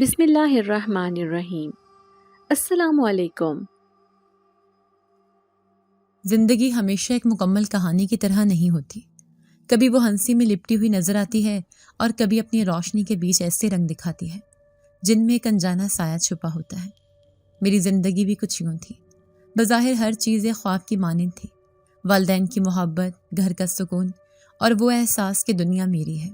بسم اللہ الرحمن الرحیم۔ السلام علیکم۔ زندگی ہمیشہ ایک مکمل کہانی کی طرح نہیں ہوتی۔ کبھی وہ ہنسی میں لپٹی ہوئی نظر آتی ہے اور کبھی اپنی روشنی کے بیچ ایسے رنگ دکھاتی ہے جن میں ایک انجانا سایہ چھپا ہوتا ہے۔ میری زندگی بھی کچھ یوں تھی۔ بظاہر ہر چیز ایک خواب کی مانند تھی، والدین کی محبت، گھر کا سکون اور وہ احساس کہ دنیا میری ہے۔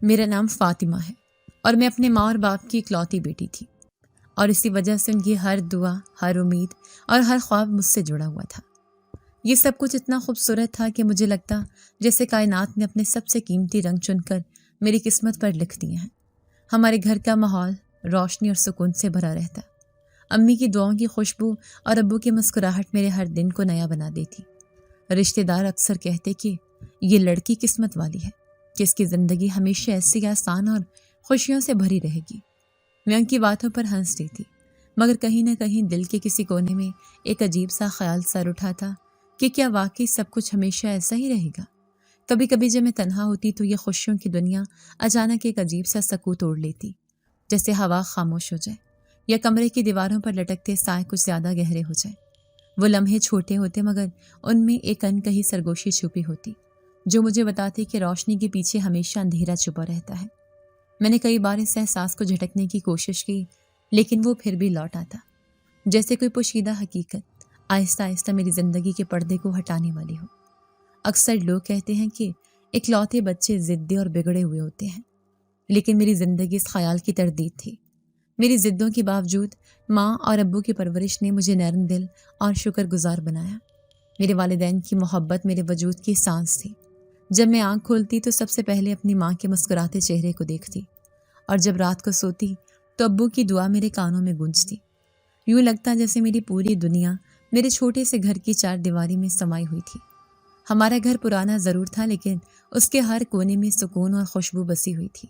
میرا نام فاطمہ ہے اور میں اپنے ماں اور باپ کی اکلوتی بیٹی تھی، اور اسی وجہ سے ان کی ہر دعا، ہر امید اور ہر خواب مجھ سے جڑا ہوا تھا۔ یہ سب کچھ اتنا خوبصورت تھا کہ مجھے لگتا جیسے کائنات نے اپنے سب سے قیمتی رنگ چن کر میری قسمت پر لکھ دیے ہیں۔ ہمارے گھر کا ماحول روشنی اور سکون سے بھرا رہتا۔ امی کی دعاؤں کی خوشبو اور ابو کی مسکراہٹ میرے ہر دن کو نیا بنا دیتی۔ رشتہ دار اکثر کہتے کہ یہ لڑکی قسمت والی ہے کہ اس کی زندگی ہمیشہ ایسی آسان اور خوشیوں سے بھری رہے گی۔ میں ان کی باتوں پر ہنس رہی تھی، مگر کہیں نہ کہیں دل کے کسی کونے میں ایک عجیب سا خیال سر اٹھا تھا کہ کیا واقعی سب کچھ ہمیشہ ایسا ہی رہے گا؟ کبھی کبھی جب میں تنہا ہوتی تو یہ خوشیوں کی دنیا اچانک ایک عجیب سا سکوت اوڑھ لیتی، جیسے ہوا خاموش ہو جائے یا کمرے کی دیواروں پر لٹکتے سائے کچھ زیادہ گہرے ہو جائے۔ وہ لمحے چھوٹے ہوتے مگر ان میں ایک انکہی سرگوشی چھپی ہوتی جو مجھے بتاتی کہ روشنی کے پیچھے ہمیشہ اندھیرا چھپا رہتا ہے۔ میں نے کئی بار اس احساس کو جھٹکنے کی کوشش کی، لیکن وہ پھر بھی لوٹ آتا، جیسے کوئی پوشیدہ حقیقت آہستہ آہستہ میری زندگی کے پردے کو ہٹانے والی ہو۔ اکثر لوگ کہتے ہیں کہ اکلوتے بچے ضدی اور بگڑے ہوئے ہوتے ہیں، لیکن میری زندگی اس خیال کی تردید تھی۔ میری ضدوں کے باوجود ماں اور ابو کی پرورش نے مجھے نرم دل اور شکر گزار بنایا۔ میرے والدین کی محبت میرے وجود کی سانس تھی۔ جب میں آنکھ کھولتی تو سب سے پہلے اپنی ماں کے مسکراتے چہرے کو دیکھتی، اور جب رات کو سوتی تو ابو کی دعا میرے کانوں میں گونجتی۔ یوں لگتا جیسے میری پوری دنیا میرے چھوٹے سے گھر کی چار دیواری میں سمائی ہوئی تھی۔ ہمارا گھر پرانا ضرور تھا، لیکن اس کے ہر کونے میں سکون اور خوشبو بسی ہوئی تھی۔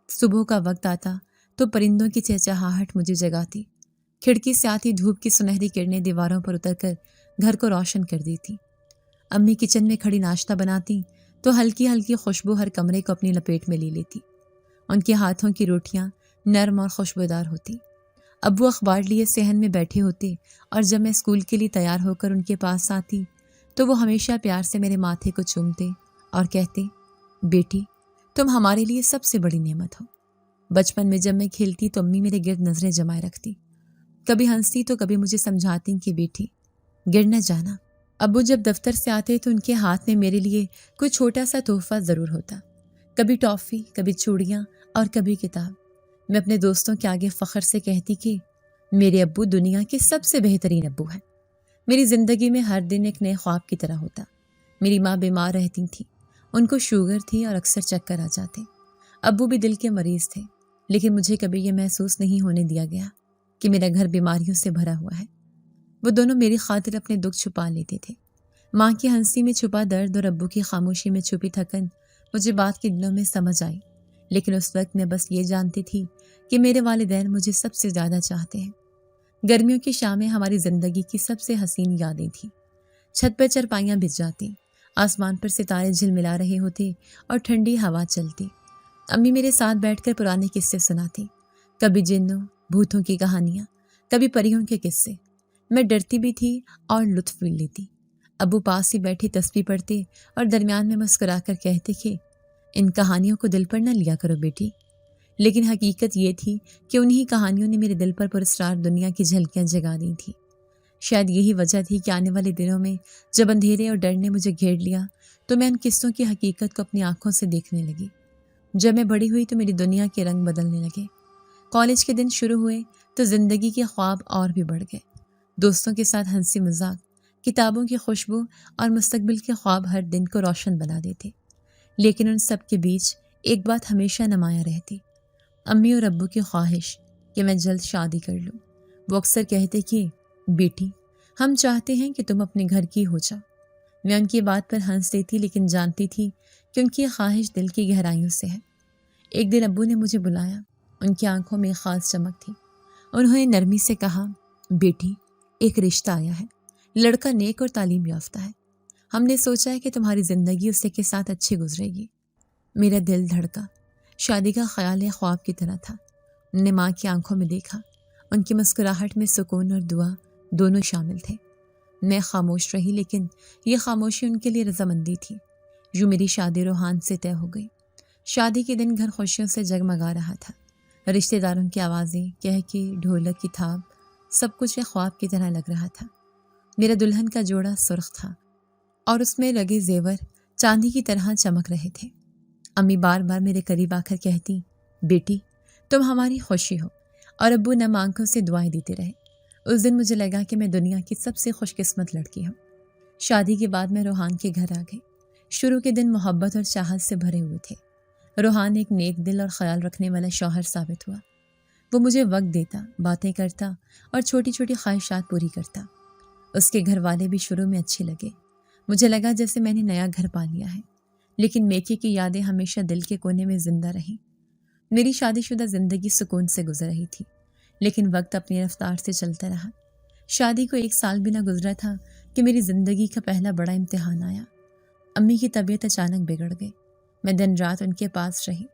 صبح کا وقت آتا تو پرندوں کی چہچہاہٹ مجھے جگاتی، کھڑکی سے آتی دھوپ کی سنہری کرنیں دیواروں پر اتر کر گھر کو روشن کر دیتی۔ امی کچن میں کھڑی ناشتہ بناتی تو ہلکی ہلکی خوشبو ہر کمرے کو اپنی لپیٹ میں لے لیتی۔ ان کے ہاتھوں کی روٹیاں نرم اور خوشبودار ہوتی۔ ابو اخبار لیے صحن میں بیٹھے ہوتے، اور جب میں اسکول کے لیے تیار ہو کر ان کے پاس آتی تو وہ ہمیشہ پیار سے میرے ماتھے کو چومتے اور کہتے، بیٹی تم ہمارے لیے سب سے بڑی نعمت ہو۔ بچپن میں جب میں کھیلتی تو امی میرے گرد نظریں جمائے رکھتی، کبھی ہنستی تو کبھی مجھے سمجھاتی کہ بیٹی گر نہ جانا۔ ابو جب دفتر سے آتے تو ان کے ہاتھ میں میرے لیے کوئی چھوٹا سا تحفہ ضرور ہوتا، کبھی ٹافی، کبھی چوڑیاں اور کبھی کتاب۔ میں اپنے دوستوں کے آگے فخر سے کہتی کہ میرے ابو دنیا کے سب سے بہترین ابو ہیں۔ میری زندگی میں ہر دن ایک نئے خواب کی طرح ہوتا۔ میری ماں بیمار رہتی تھی، ان کو شوگر تھی اور اکثر چکر آ جاتے۔ ابو بھی دل کے مریض تھے، لیکن مجھے کبھی یہ محسوس نہیں ہونے دیا گیا کہ میرا گھر بیماریوں سے بھرا ہوا ہے۔ وہ دونوں میری خاطر اپنے دکھ چھپا لیتے تھے۔ ماں کی ہنسی میں چھپا درد اور ابو کی خاموشی میں چھپی تھکن مجھے بات کے دنوں میں سمجھ آئی، لیکن اس وقت میں بس یہ جانتی تھی کہ میرے والدین مجھے سب سے زیادہ چاہتے ہیں۔ گرمیوں کی شامیں ہماری زندگی کی سب سے حسین یادیں تھیں۔ چھت پر چرپائیاں بچھ جاتی، آسمان پر ستارے جھلملا رہے ہوتے اور ٹھنڈی ہوا چلتی۔ امی میرے ساتھ بیٹھ کر پرانے قصے سناتی، کبھی جنوں بھوتوں کی کہانیاں، کبھی پریوں کے قصے۔ میں ڈرتی بھی تھی اور لطف بھی لیتی۔ ابو پاس ہی بیٹھے تسبیح پڑھتے اور درمیان میں مسکرا کر کہتے کہ ان کہانیوں کو دل پر نہ لیا کرو بیٹی۔ لیکن حقیقت یہ تھی کہ انہی کہانیوں نے میرے دل پر پراسرار دنیا کی جھلکیاں جگا دی تھی۔ شاید یہی وجہ تھی کہ آنے والے دنوں میں جب اندھیرے اور ڈر نے مجھے گھیر لیا تو میں ان قصوں کی حقیقت کو اپنی آنکھوں سے دیکھنے لگی۔ جب میں بڑی ہوئی تو میری دنیا کے رنگ بدلنے لگے۔ کالج کے دن شروع ہوئے تو زندگی کے خواب اور بھی بڑھ گئے۔ دوستوں کے ساتھ ہنسی مذاق، کتابوں کی خوشبو اور مستقبل کے خواب ہر دن کو روشن بنا دیتے۔ لیکن ان سب کے بیچ ایک بات ہمیشہ نمایاں رہتی، امی اور ابو کی خواہش کہ میں جلد شادی کر لوں۔ وہ اکثر کہتے کہ بیٹی ہم چاہتے ہیں کہ تم اپنے گھر کی ہو جاؤ۔ میں ان کی بات پر ہنس دیتی، لیکن جانتی تھی کہ ان کی خواہش دل کی گہرائیوں سے ہے۔ ایک دن ابو نے مجھے بلایا، ان کی آنکھوں میں ایک خاص چمک تھی۔ انہوں نے نرمی سے کہا، بیٹی ایک رشتہ آیا ہے، لڑکا نیک اور تعلیم یافتہ ہے۔ ہم نے سوچا ہے کہ تمہاری زندگی اسے کے ساتھ اچھی گزرے گی۔ میرا دل دھڑکا۔ شادی کا خیال ایک خواب کی طرح تھا، نے ماں کی آنکھوں میں دیکھا۔ ان کی مسکراہٹ میں سکون اور دعا دونوں شامل تھے۔ میں خاموش رہی، لیکن یہ خاموشی ان کے لیے رضامندی تھی۔ یوں میری شادی روحان سے طے ہو گئی۔ شادی کے دن گھر خوشیوں سے جگمگا رہا تھا۔ رشتہ داروں کی آوازیں، کہکے، ڈھولک کی تھاپ، سب کچھ ایک خواب کی طرح لگ رہا تھا۔ میرا دلہن کا جوڑا سرخ تھا اور اس میں لگے زیور چاندی کی طرح چمک رہے تھے۔ امی بار بار میرے قریب آ کر کہتی، بیٹی تم ہماری خوشی ہو، اور ابو نم آنکھوں سے دعائیں دیتے رہے۔ اس دن مجھے لگا کہ میں دنیا کی سب سے خوش قسمت لڑکی ہوں۔ شادی کے بعد میں روحان کے گھر آ گئی۔ شروع کے دن محبت اور چاہت سے بھرے ہوئے تھے۔ روحان ایک نیک دل اور خیال رکھنے والا شوہر ثابت ہوا۔ وہ مجھے وقت دیتا، باتیں کرتا اور چھوٹی چھوٹی خواہشات پوری کرتا۔ اس کے گھر والے بھی شروع میں اچھے لگے۔ مجھے لگا جیسے میں نے نیا گھر پا لیا ہے، لیکن میکے کی یادیں ہمیشہ دل کے کونے میں زندہ رہیں۔ میری شادی شدہ زندگی سکون سے گزر رہی تھی، لیکن وقت اپنی رفتار سے چلتا رہا۔ شادی کو 1 سال بھی نہ گزرا تھا کہ میری زندگی کا پہلا بڑا امتحان آیا۔ امی کی طبیعت اچانک بگڑ گئی۔ میں دن رات ان کے پاس رہی۔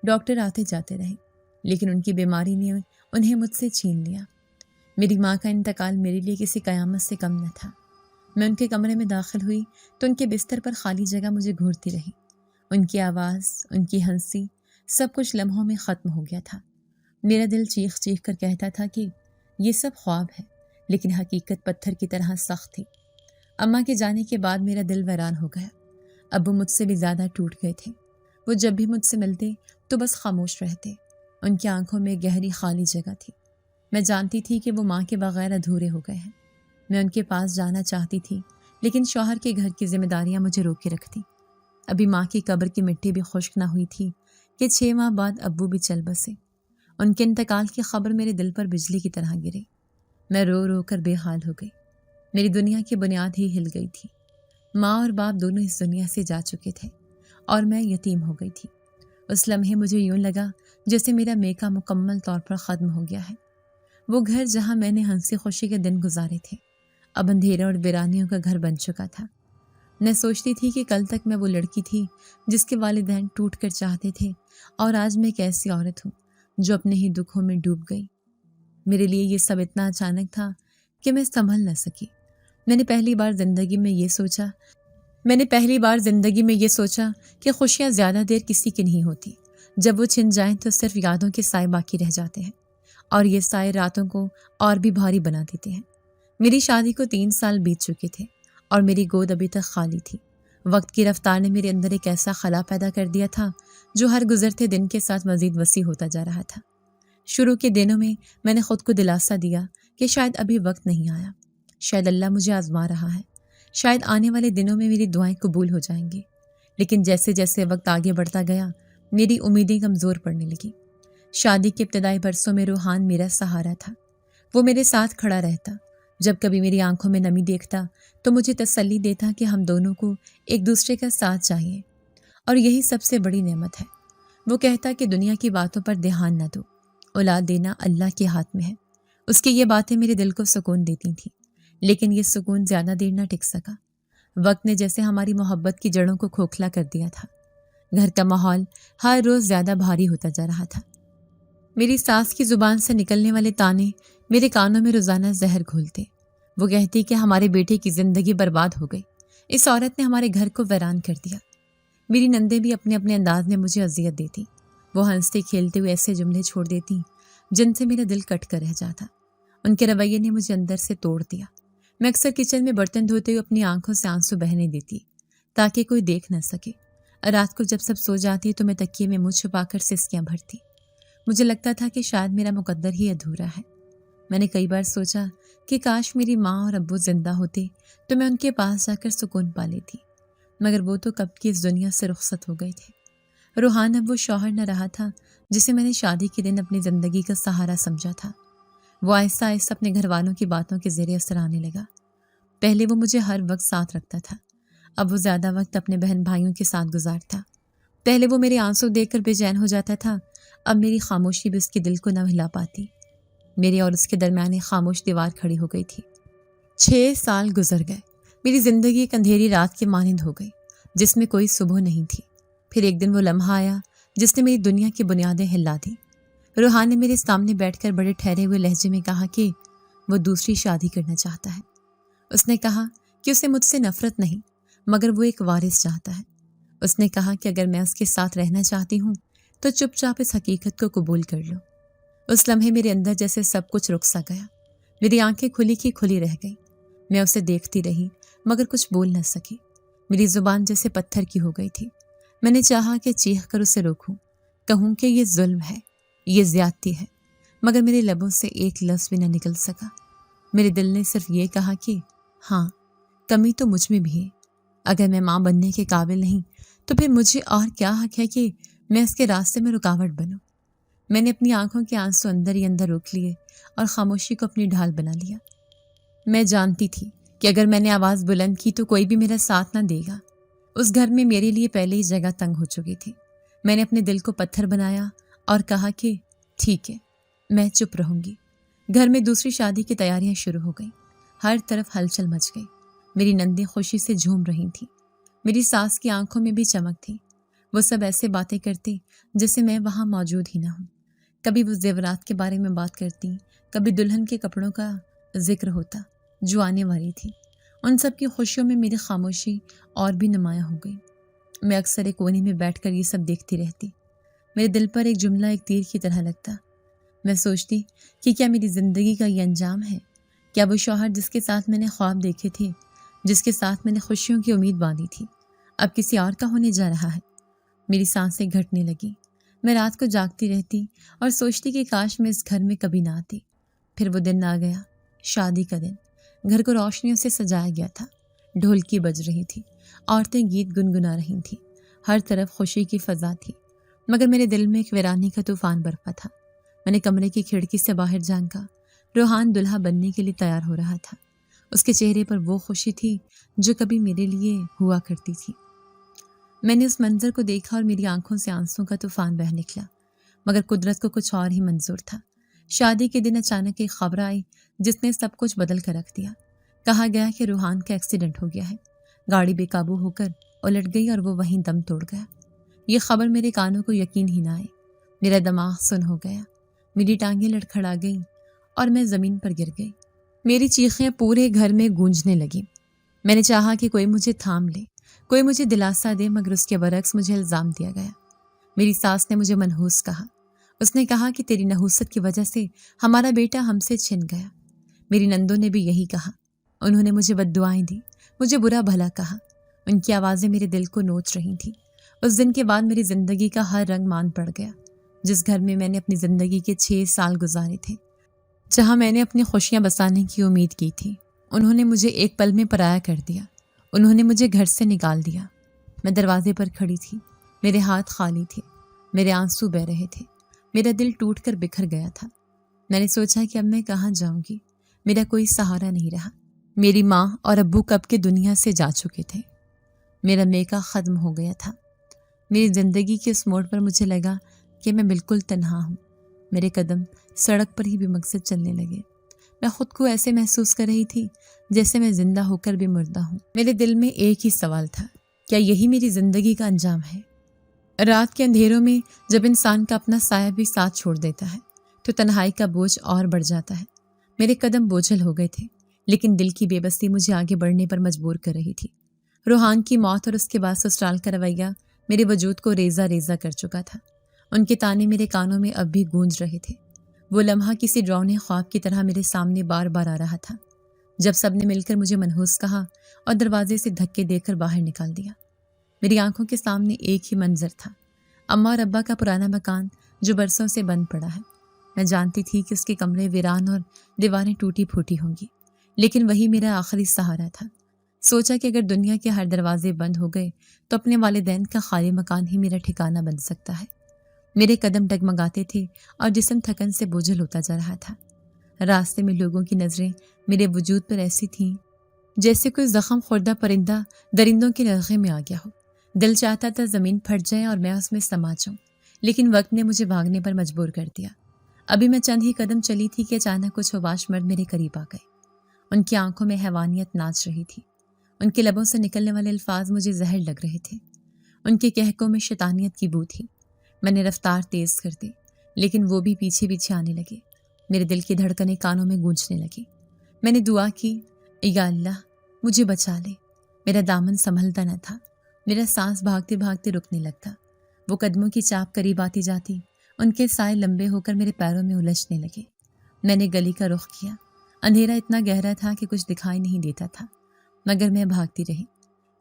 ڈاکٹر آتے جاتے رہے، لیکن ان کی بیماری نے انہیں مجھ سے چھین لیا۔ میری ماں کا انتقال میرے لیے کسی قیامت سے کم نہ تھا۔ میں ان کے کمرے میں داخل ہوئی تو ان کے بستر پر خالی جگہ مجھے گھورتی رہی۔ ان کی آواز، ان کی ہنسی، سب کچھ لمحوں میں ختم ہو گیا تھا۔ میرا دل چیخ چیخ کر کہتا تھا کہ یہ سب خواب ہے، لیکن حقیقت پتھر کی طرح سخت تھی۔ اماں کے جانے کے بعد میرا دل ویران ہو گیا۔ ابو مجھ سے بھی زیادہ ٹوٹ گئے تھے۔ وہ جب بھی مجھ سے ملتے تو بس خاموش رہتے۔ ان کی آنکھوں میں گہری خالی جگہ تھی۔ میں جانتی تھی کہ وہ ماں کے بغیر ادھورے ہو گئے ہیں۔ میں ان کے پاس جانا چاہتی تھی، لیکن شوہر کے گھر کی ذمہ داریاں مجھے روکے رکھتی۔ ابھی ماں کی قبر کی مٹی بھی خشک نہ ہوئی تھی کہ 6 ماہ بعد ابو بھی چل بسے۔ ان کے انتقال کی خبر میرے دل پر بجلی کی طرح گری۔ میں رو رو کر بے حال ہو گئی۔ میری دنیا کی بنیاد ہی ہل گئی تھی۔ ماں اور باپ دونوں اس دنیا سے جا چکے تھے اور میں یتیم ہو گئی تھی۔ اس لمحے مجھے یوں لگا جیسے میرا میکا مکمل طور پر ختم ہو گیا ہے۔ وہ گھر جہاں میں نے ہنسی خوشی کے دن گزارے تھے، اب اندھیرے اور ویرانیوں کا گھر بن چکا تھا۔ میں سوچتی تھی کہ کل تک میں وہ لڑکی تھی جس کے والدین ٹوٹ کر چاہتے تھے، اور آج میں ایک ایسی عورت ہوں جو اپنے ہی دکھوں میں ڈوب گئی۔ میرے لیے یہ سب اتنا اچانک تھا کہ میں سنبھل نہ سکی۔ میں نے پہلی بار زندگی میں یہ سوچا کہ خوشیاں زیادہ دیر کسی کی نہیں ہوتی۔ جب وہ چھن جائیں تو صرف یادوں کے سائے باقی رہ جاتے ہیں، اور یہ سائے راتوں کو اور بھی بھاری بنا دیتے ہیں۔ میری شادی کو 3 سال بیت چکے تھے اور میری گود ابھی تک خالی تھی۔ وقت کی رفتار نے میرے اندر ایک ایسا خلا پیدا کر دیا تھا جو ہر گزرتے دن کے ساتھ مزید وسیع ہوتا جا رہا تھا۔ شروع کے دنوں میں نے خود کو دلاسا دیا کہ شاید ابھی وقت نہیں آیا، شاید اللہ مجھے آزما رہا ہے، شاید آنے والے دنوں میں میری دعائیں قبول ہو جائیں گی۔ لیکن جیسے جیسے وقت آگے بڑھتا گیا، میری امیدیں کمزور پڑنے لگیں۔ شادی کے ابتدائی برسوں میں روحان میرا سہارا تھا۔ وہ میرے ساتھ کھڑا رہتا۔ جب کبھی میری آنکھوں میں نمی دیکھتا تو مجھے تسلی دیتا کہ ہم دونوں کو ایک دوسرے کا ساتھ چاہیے، اور یہی سب سے بڑی نعمت ہے۔ وہ کہتا کہ دنیا کی باتوں پر دھیان نہ دو، اولاد دینا اللہ کے ہاتھ میں ہے۔ اس کی یہ باتیں میرے دل کو سکون دیتی تھیں، لیکن یہ سکون زیادہ دیر نہ ٹک سکا۔ وقت نے جیسے ہماری محبت کی جڑوں کو کھوکھلا کر دیا تھا۔ گھر کا ماحول ہر روز زیادہ بھاری ہوتا جا رہا تھا۔ میری ساس کی زبان سے نکلنے والے تانے میرے کانوں میں روزانہ زہر گھولتے۔ وہ کہتی کہ ہمارے بیٹے کی زندگی برباد ہو گئی، اس عورت نے ہمارے گھر کو ویران کر دیا۔ میری نندیں بھی اپنے اپنے انداز میں مجھے اذیت دیتی۔ وہ ہنستے کھیلتے ہوئے ایسے جملے چھوڑ دیتی جن سے میرا دل کٹ کر رہ جاتا۔ ان کے رویے نے مجھے اندر سے توڑ دیا۔ میں اکثر کچن میں برتن دھوتے ہوئے اپنی آنکھوں سے آنسو بہنے دیتی تاکہ کوئی دیکھ نہ سکے۔ رات کو جب سب سو جاتی تو میں تکیے میں منہ چھپا کر سسکیاں بھرتی۔ مجھے لگتا تھا کہ شاید میرا مقدر ہی ادھورا ہے۔ میں نے کئی بار سوچا کہ کاش میری ماں اور ابو زندہ ہوتے تو میں ان کے پاس جا کر سکون پا لیتی، مگر وہ تو کب کی اس دنیا سے رخصت ہو گئے تھے۔ روحان اب وہ شوہر نہ رہا تھا جسے میں نے شادی کے دن اپنی زندگی کا سہارا سمجھا تھا۔ وہ آہستہ آہستہ اپنے گھر والوں کی باتوں کے زیر اثر آنے لگا۔ پہلے وہ مجھے ہر وقت ساتھ رکھتا تھا، اب وہ زیادہ وقت اپنے بہن بھائیوں کے ساتھ گزارتا۔ پہلے وہ میرے آنسو دیکھ کر بے چین ہو جاتا تھا، اب میری خاموشی بھی اس کے دل کو نہ ہلا پاتی۔ میرے اور اس کے درمیان ایک خاموش دیوار کھڑی ہو گئی تھی۔ 6 سال گزر گئے۔ میری زندگی ایک اندھیری رات کے مانند ہو گئی جس میں کوئی صبح نہیں تھی۔ پھر ایک دن وہ لمحہ آیا جس نے میری دنیا کی بنیادیں ہلا دی۔ روحان نے میرے سامنے بیٹھ کر بڑے ٹھہرے ہوئے لہجے میں کہا کہ وہ دوسری شادی کرنا چاہتا ہے۔ اس نے کہا کہ اسے مجھ سے نفرت نہیں، مگر وہ ایک وارث چاہتا ہے۔ اس نے کہا کہ اگر میں اس کے ساتھ رہنا چاہتی ہوں تو چپ چاپ اس حقیقت کو قبول کر لو۔ اس لمحے میرے اندر جیسے سب کچھ رک سا گیا، میری آنکھیں کھلی کی کھلی رہ گئی۔ میں اسے دیکھتی رہی مگر کچھ بول نہ سکی، میری زبان جیسے پتھر کی ہو گئی تھی۔ میں نے چاہا کہ چیخ کر اسے روکوں، کہوں کہ یہ ظلم ہے، یہ زیادتی ہے، مگر میرے لبوں سے ایک لفظ بھی نہ نکل سکا۔ میرے دل نے صرف یہ کہا کہ ہاں، کمی تو مجھ میں بھی ہے۔ اگر میں ماں بننے کے قابل نہیں تو پھر مجھے اور کیا حق ہے کہ میں اس کے راستے میں رکاوٹ بنوں۔ میں نے اپنی آنکھوں کے آنسو اندر ہی اندر روک لیے اور خاموشی کو اپنی ڈھال بنا لیا۔ میں جانتی تھی کہ اگر میں نے آواز بلند کی تو کوئی بھی میرا ساتھ نہ دے گا۔ اس گھر میں میرے لیے پہلے ہی جگہ تنگ ہو چکی تھی۔ میں نے اپنے دل کو پتھر بنایا اور کہا کہ ٹھیک ہے، میں چپ رہوں گی۔ گھر میں دوسری شادی کی تیاریاں شروع ہو گئیں، ہر طرف ہلچل مچ گئی۔ میری نندیں خوشی سے جھوم رہی تھیں، میری ساس کی آنکھوں میں بھی چمک تھی۔ وہ سب ایسے باتیں کرتی جیسے میں وہاں موجود ہی نہ ہوں۔ کبھی وہ زیورات کے بارے میں بات کرتی، کبھی دلہن کے کپڑوں کا ذکر ہوتا جو آنے والی تھی۔ ان سب کی خوشیوں میں میری خاموشی اور بھی نمایاں ہو گئی۔ میں اکثر ایک کونے میں بیٹھ کر یہ سب دیکھتی رہتی۔ میرے دل پر ایک جملہ ایک تیر کی طرح لگتا۔ میں سوچتی کہ کیا میری زندگی کا یہ انجام ہے؟ کیا وہ شوہر جس کے ساتھ میں نے خواب دیکھے تھے، جس کے ساتھ میں نے خوشیوں کی امید باندھی تھی، اب کسی اور کا ہونے جا رہا ہے؟ میری سانسیں گھٹنے لگی۔ میں رات کو جاگتی رہتی اور سوچتی کہ کاش میں اس گھر میں کبھی نہ آتی۔ پھر وہ دن آ گیا، شادی کا دن۔ گھر کو روشنیوں سے سجایا گیا تھا، ڈھولکی بج رہی تھی، عورتیں گیت گنگنا رہی تھیں، ہر طرف خوشی کی فضا تھی۔ مگر میرے دل میں ایک ویرانی کا طوفان برپا تھا۔ میں نے کمرے کی کھڑکی سے باہر جھانکا۔ روحان دلہا بننے کے لیے تیار ہو رہا تھا۔ اس کے چہرے پر وہ خوشی تھی جو کبھی میرے لیے ہوا کرتی تھی۔ میں نے اس منظر کو دیکھا اور میری آنکھوں سے آنسوں کا طوفان بہہ نکلا، مگر قدرت کو کچھ اور ہی منظور تھا۔ شادی کے دن اچانک ایک خبر آئی جس نے سب کچھ بدل کر رکھ دیا۔ کہا گیا کہ روحان کا ایکسیڈنٹ ہو گیا ہے۔ گاڑی بے قابو ہو کر الٹ گئی اور وہ وہیں دم توڑ گیا۔ یہ خبر میرے کانوں کو یقین ہی نہ آئی۔ میرا دماغ سن ہو گیا، میری ٹانگیں لڑکھڑا گئیں اور میں زمین پر گر گئی۔ میری چیخیں پورے گھر میں گونجنے لگیں۔ میں نے چاہا کہ کوئی مجھے تھام لے، کوئی مجھے دلاسا دے، مگر اس کے برعکس مجھے الزام دیا گیا۔ میری ساس نے مجھے منحوس کہا۔ اس نے کہا کہ تیری نحوست کی وجہ سے ہمارا بیٹا ہم سے چھن گیا۔ میری نندوں نے بھی یہی کہا۔ انہوں نے مجھے بد دعائیں دی، مجھے برا بھلا کہا۔ ان کی آوازیں میرے دل کو نوچ رہی تھیں۔ اس دن کے بعد میری زندگی کا ہر رنگ مان پڑ گیا۔ جس گھر میں نے اپنی زندگی کے 6 سال گزارے تھے، جہاں میں نے اپنی خوشیاں بسانے کی امید کی تھی، انہوں نے مجھے ایک پل میں پرایا کر دیا۔ انہوں نے مجھے گھر سے نکال دیا۔ میں دروازے پر کھڑی تھی، میرے ہاتھ خالی تھے، میرے آنسو بہہ رہے تھے، میرا دل ٹوٹ کر بکھر گیا تھا۔ میں نے سوچا کہ اب میں کہاں جاؤں گی؟ میرا کوئی سہارا نہیں رہا۔ میری ماں اور ابو کب کے دنیا سے جا چکے تھے۔ میرا میکا ختم ہو گیا تھا۔ میری زندگی کے اس موڑ پر مجھے لگا کہ میں بالکل تنہا ہوں۔ میرے قدم سڑک پر ہی بے مقصد چلنے لگے۔ میں خود کو ایسے محسوس کر رہی تھی جیسے میں زندہ ہو کر بھی مردہ ہوں۔ میرے دل میں ایک ہی سوال تھا، کیا یہی میری زندگی کا انجام ہے؟ رات کے اندھیروں میں جب انسان کا اپنا سایہ بھی ساتھ چھوڑ دیتا ہے تو تنہائی کا بوجھ اور بڑھ جاتا ہے۔ میرے قدم بوجھل ہو گئے تھے، لیکن دل کی بے بسی مجھے آگے بڑھنے پر مجبور کر رہی تھی۔ روحان کی موت اور اس کے بعد سسرال کا رویہ میرے وجود کو ریزہ ریزہ کر چکا تھا۔ ان کے تانے میرے کانوں میں اب بھی گونج رہے تھے۔ وہ لمحہ کسی ڈراؤنے خواب کی طرح میرے سامنے بار بار آ رہا تھا، جب سب نے مل کر مجھے منحوس کہا اور دروازے سے دھکے دے کر باہر نکال دیا۔ میری آنکھوں کے سامنے ایک ہی منظر تھا، اماں اور ابا کا پرانا مکان جو برسوں سے بند پڑا ہے۔ میں جانتی تھی کہ اس کے کمرے ویران اور دیواریں ٹوٹی پھوٹی ہوں گی، لیکن وہی میرا آخری سہارا تھا۔ سوچا کہ اگر دنیا کے ہر دروازے بند ہو گئے تو اپنے والدین کا خالی مکان ہی میرا ٹھکانہ بن سکتا ہے۔ میرے قدم ڈگمگاتے تھے اور جسم تھکن سے بوجھل ہوتا جا رہا تھا۔ راستے میں لوگوں کی نظریں میرے وجود پر ایسی تھیں جیسے کوئی زخم خوردہ پرندہ درندوں کے نغمے میں آ گیا ہو۔ دل چاہتا تھا زمین پھٹ جائے اور میں اس میں سما جاؤں، لیکن وقت نے مجھے بھاگنے پر مجبور کر دیا۔ ابھی میں چند ہی قدم چلی تھی کہ اچانک کچھ اوباش مرد میرے قریب آ گئے۔ ان کی آنکھوں میں حیوانیت ناچ رہی تھی، ان کے لبوں سے نکلنے والے الفاظ مجھے زہر لگ رہے تھے، ان کے کہکوں میں شیطانیت کی بو تھی۔ میں نے رفتار تیز کر دی، لیکن وہ بھی پیچھے پیچھے آنے لگے۔ میرے دل کی دھڑکنیں کانوں میں گونجنے لگی۔ میں نے دعا کی، یا اللہ مجھے بچا لے۔ میرا دامن سنبھلتا نہ تھا، میرا سانس بھاگتے بھاگتے رکنے لگتا۔ وہ قدموں کی چاپ قریب آتی جاتی، ان کے سائے لمبے ہو کر میرے پیروں میں الجھنے لگے۔ میں نے گلی کا رخ کیا۔ اندھیرا اتنا گہرا تھا کہ کچھ دکھائی نہیں دیتا تھا، مگر میں بھاگتی رہی۔